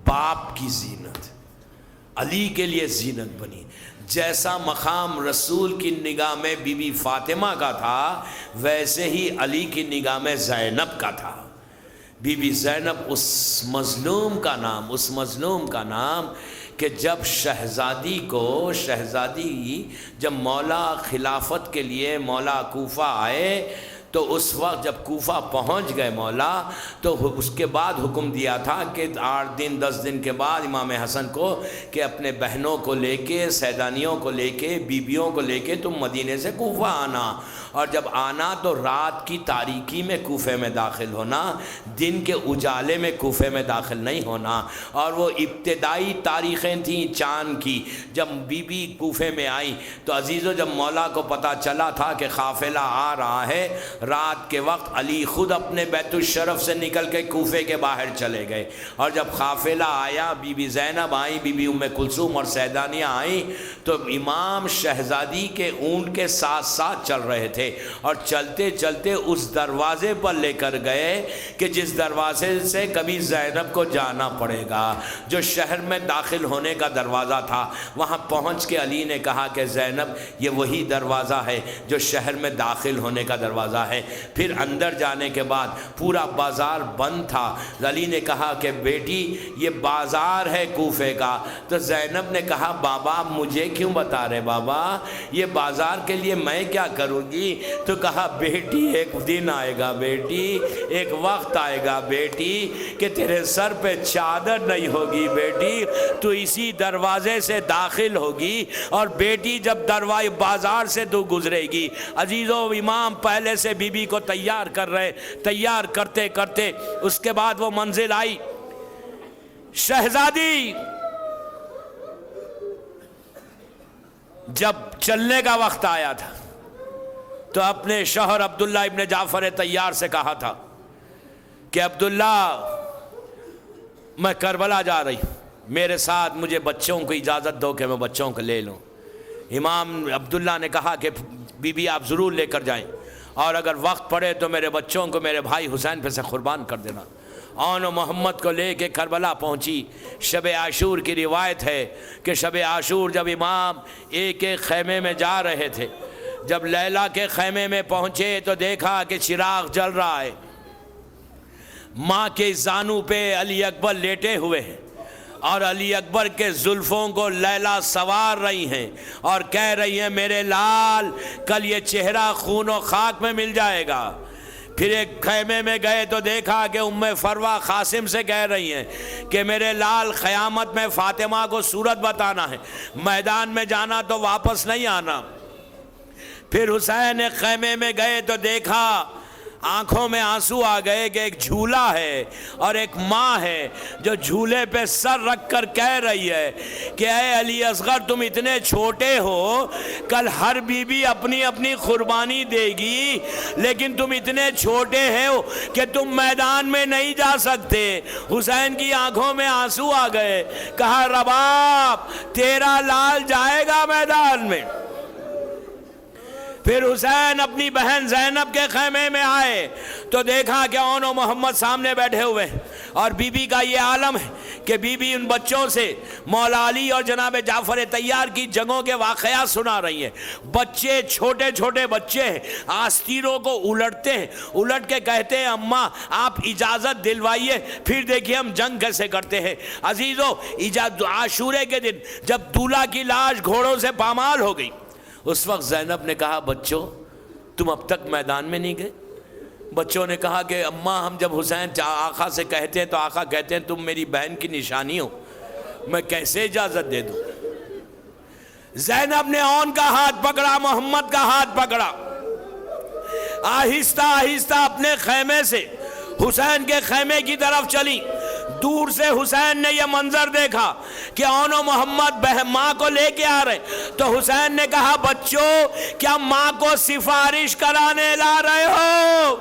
باپ کی زینت, علی کے لیے زینت بنی. جیسا مقام رسول کی نگاہ میں بی بی فاطمہ کا تھا, ویسے ہی علی کی نگاہ میں زینب کا تھا. بی بی زینب اس مظلوم کا نام کہ جب شہزادی جب مولا خلافت کے لیے مولا کوفہ آئے تو اس وقت جب کوفہ پہنچ گئے مولا تو اس کے بعد حکم دیا تھا کہ 8 دن 10 دن کے بعد امام حسن کو کہ اپنے بہنوں کو لے کے، سیدانیوں کو لے کے، بیبیوں کو لے کے تم مدینے سے کوفہ آنا، اور جب آنا تو رات کی تاریکی میں کوفے میں داخل ہونا، دن کے اجالے میں کوفے میں داخل نہیں ہونا۔ اور وہ ابتدائی تاریخیں تھیں چاند کی، جب بی بی کوفے میں آئی تو عزیزو جب مولا کو پتہ چلا تھا کہ قافلہ آ رہا ہے، رات کے وقت علی خود اپنے بیت الشرف سے نکل کے کوفے کے باہر چلے گئے، اور جب قافلہ آیا بی بی زینب آئیں، بی بی ام کلثوم اور سیدانیہ آئیں، تو امام شہزادی کے اونٹ کے ساتھ ساتھ چل رہے تھے، اور چلتے چلتے اس دروازے پر لے کر گئے کہ جس دروازے سے کبھی زینب کو جانا پڑے گا، جو شہر میں داخل ہونے کا دروازہ تھا۔ وہاں پہنچ کے علی نے کہا کہ زینب یہ وہی دروازہ ہے جو شہر میں داخل ہونے کا دروازہ ہے۔ پھر اندر جانے کے بعد پورا بازار بند تھا، علی نے کہا کہ بیٹی یہ بازار ہے کوفے کا، تو زینب نے کہا بابا مجھے کیوں بتا رہے بابا، یہ بازار کے لیے میں کیا کروں گی؟ تو کہا بیٹی ایک دن آئے گا بیٹی، ایک وقت آئے گا بیٹی کہ تیرے سر پہ چادر نہیں ہوگی بیٹی، تو اسی دروازے سے داخل ہوگی، اور بیٹی جب دروازے بازار سے تو گزرے گی۔ عزیزو امام پہلے سے بی بی کو تیار کر رہے، تیار کرتے کرتے اس کے بعد وہ منزل آئی، شہزادی جب چلنے کا وقت آیا تھا تو اپنے شوہر عبداللہ ابن جعفر طیار سے کہا تھا کہ عبداللہ میں کربلا جا رہی ہوں، میرے ساتھ مجھے بچوں کو اجازت دو کہ میں بچوں کو لے لوں۔ امام عبداللہ نے کہا کہ بی بی آپ ضرور لے کر جائیں، اور اگر وقت پڑے تو میرے بچوں کو میرے بھائی حسین پہ سے قربان کر دینا۔ آن و محمد کو لے کے کربلا پہنچی۔ شب عاشور کی روایت ہے کہ شب عاشور جب امام ایک ایک خیمے میں جا رہے تھے، جب لیلا کے خیمے میں پہنچے تو دیکھا کہ چراغ جل رہا ہے، ماں کے زانو پہ علی اکبر لیٹے ہوئے ہیں، اور علی اکبر کے زلفوں کو لیلا سوار رہی ہیں اور کہہ رہی ہیں میرے لال کل یہ چہرہ خون و خاک میں مل جائے گا۔ پھر ایک خیمے میں گئے تو دیکھا کہ ام فروہ قاسم سے کہہ رہی ہیں کہ میرے لال قیامت میں فاطمہ کو صورت بتانا ہے، میدان میں جانا تو واپس نہیں آنا۔ پھر حسین ایک خیمے میں گئے تو دیکھا آنکھوں میں آنسو آ گئے کہ ایک جھولا ہے اور ایک ماں ہے جو جھولے پہ سر رکھ کر کہہ رہی ہے کہ اے علی اصغر تم اتنے چھوٹے ہو، کل ہر بی بی اپنی اپنی قربانی دے گی، لیکن تم اتنے چھوٹے ہو کہ تم میدان میں نہیں جا سکتے۔ حسین کی آنکھوں میں آنسو آ گئے، کہا رباب تیرا لال جائے گا میدان میں۔ پھر حسین اپنی بہن زینب کے خیمے میں آئے تو دیکھا کہ اون و محمد سامنے بیٹھے ہوئے، اور بی بی کا یہ عالم ہے کہ بی بی ان بچوں سے مولا علی اور جناب جعفر طیار کی جنگوں کے واقعات سنا رہی ہیں۔ بچے چھوٹے چھوٹے بچے ہیں، آستینوں کو الٹتے ہیں، الٹ کے کہتے ہیں اماں آپ اجازت دلوائیے پھر دیکھیے ہم جنگ کیسے کرتے ہیں۔ عزیزو عاشورے کے دن جب دولہا کی لاش گھوڑوں سے پامال ہو گئی، اس وقت زینب نے کہا بچوں تم اب تک میدان میں نہیں گئے؟ بچوں نے کہا کہ اماں ہم جب حسین آقا سے کہتے ہیں تو آقا کہتے ہیں تم میری بہن کی نشانی ہو، میں کیسے اجازت دے دوں؟ زینب نے اون کا ہاتھ پکڑا، محمد کا ہاتھ پکڑا، آہستہ آہستہ اپنے خیمے سے حسین کے خیمے کی طرف چلی۔ دور سے حسین نے یہ منظر دیکھا کہ اون و محمد ماں کو لے کے آ رہے، تو حسین نے کہا بچوں کیا ماں کو سفارش کرانے لا رہے ہو؟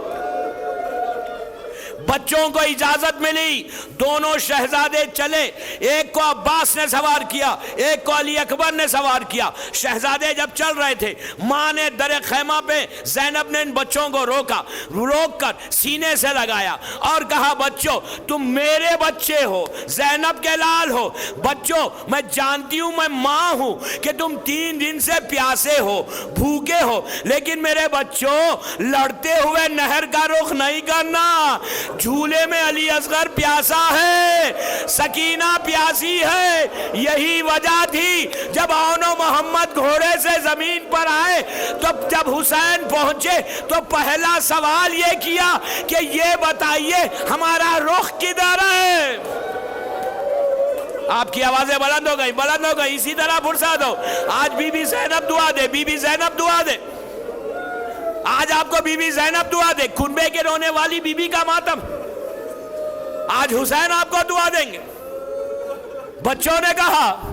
بچوں کو اجازت ملی، دونوں شہزادے چلے، ایک کو عباس نے سوار کیا، ایک کو علی اکبر نے سوار کیا۔ شہزادے جب چل رہے تھے، ماں نے در خیمہ پہ زینب نے ان بچوں کو روک کر سینے سے لگایا اور کہا بچوں تم میرے بچے ہو، زینب کے لال ہو، بچوں میں جانتی ہوں میں ماں ہوں کہ تم 3 دن سے پیاسے ہو، بھوکے ہو، لیکن میرے بچوں لڑتے ہوئے نہر کا رخ نہیں کرنا، جھولے میں علی اصغر پیاسا ہے، سکینہ پیاسی ہے۔ یہی وجہ تھی جب اون و محمد گھوڑے سے زمین پر آئے تو جب حسین پہنچے تو پہلا سوال یہ کیا کہ یہ بتائیے ہمارا رخ کدھر ہے؟ آپ کی آوازیں بلند ہو گئی، اسی طرح فرصت ہو۔ آج بی بی زینب دعا دے، بی بی زینب دعا دے، آج آپ کو بی بی زینب دعا دے، کنبے کے رونے والی بی بی کا ماتم۔ آج حسین آپ کو دعا دیں گے۔ بچوں نے کہا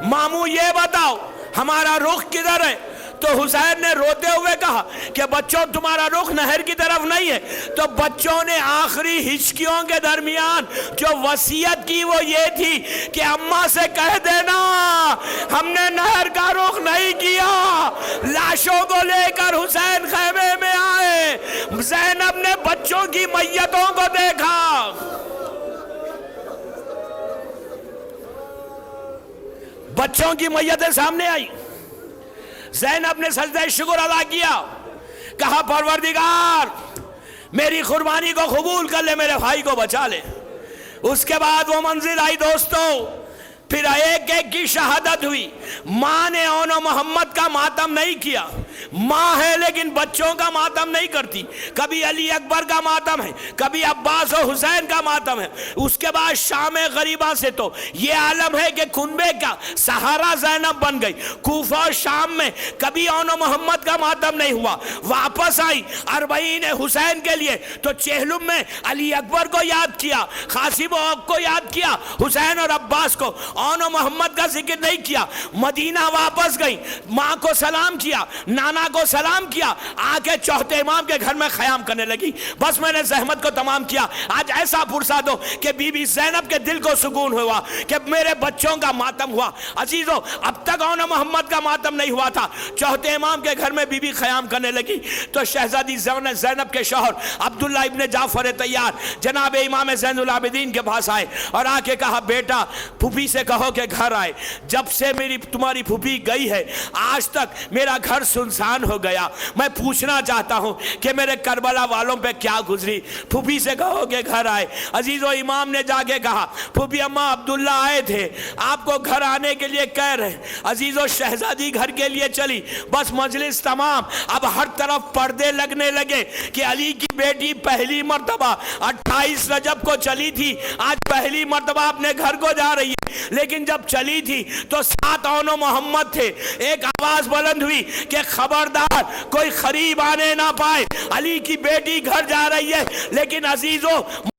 ماموں یہ بتاؤ ہمارا رخ کدھر ہے؟ تو حسین نے روتے ہوئے کہا کہ بچوں تمہارا رخ نہر کی طرف نہیں ہے۔ تو بچوں نے آخری ہچکیوں کے درمیان جو وصیت کی وہ یہ تھی کہ اماں سے کہہ دینا ہم نے نہر کا رخ نہیں کیا۔ لاشوں کو لے کر حسین خیمے میں آئے، زینب نے بچوں کی میتوں کو دیکھا۔ بچوں کی میتیں سامنے آئی، زینب نے سجدہ شکر ادا کیا، کہا پروردگار میری قربانی کو قبول کر لے، میرے بھائی کو بچا لے۔ اس کے بعد وہ منزل آئی دوستو، پھر ایک ایک کی شہادت ہوئی۔ ماں نے اون و محمد کا ماتم نہیں کیا، ماں ہے لیکن بچوں کا ماتم نہیں کرتی۔ کبھی علی اکبر کا ماتم ہے، کبھی عباس و حسین کا ماتم ہے۔ اس کے بعد شام غریبہ سے تو یہ عالم ہے کہ کنبے کا سہارا زینب بن گئی۔ کوفہ و شام میں کبھی اون و محمد کا ماتم نہیں ہوا۔ واپس آئی اربعین حسین کے لیے تو چہلم میں علی اکبر کو یاد کیا، قاسم و حق کو یاد کیا، حسین اور عباس کو، اون و محمد کا ذکر نہیں کیا۔ مدینہ واپس گئی، ماں کو سلام کیا، نانا کو سلام کیا، آ کے چوتھے امام کے گھر میں خیام کرنے لگی۔ بس میں نے زحمت کو تمام کیا۔ آج ایسا فرصت ہو کہ بی بی زینب کے دل کو سکون ہوا کہ میرے بچوں کا ماتم ہوا۔ عزیزو اب تک اون محمد کا ماتم نہیں ہوا تھا، چوتھے امام کے گھر میں بی بی خیام کرنے لگی تو شہزادی زینب کے شوہر عبداللہ ابن جعفر طیار جناب امام زین العابدین کے پاس آئے اور آ کے کہا بیٹا پھوپھی سے کہو کہ گھر آئے۔ جب سے تمہاری پھوپھی گئی ہے آج تک میرا گھر سنسان ہو گیا، میں پوچھنا چاہتا ہوں کہ میرے کربلا والوں پہ کیا گزری۔ پھوپھی سے کہو کہ گھر آئے۔ عزیزو امام نے جا کے کہا پھوپھی اماں عبداللہ آئے تھے، آپ کو گھر آنے کے لیے کہہ رہے۔ عزیزو شہزادی گھر کے لیے چلی، بس مجلس تمام، اب ہر طرف پردے لگنے لگے کہ علی کی بیٹی پہلی مرتبہ 28 رجب کو چلی تھی، آج پہلی مرتبہ اپنے گھر کو جا رہی ہے۔ لیکن جب چلی تھی تو 7 اون و محمد تھے۔ ایک آواز بلند ہوئی کہ خبردار کوئی قریب آنے نہ پائے، علی کی بیٹی گھر جا رہی ہے۔ لیکن عزیزو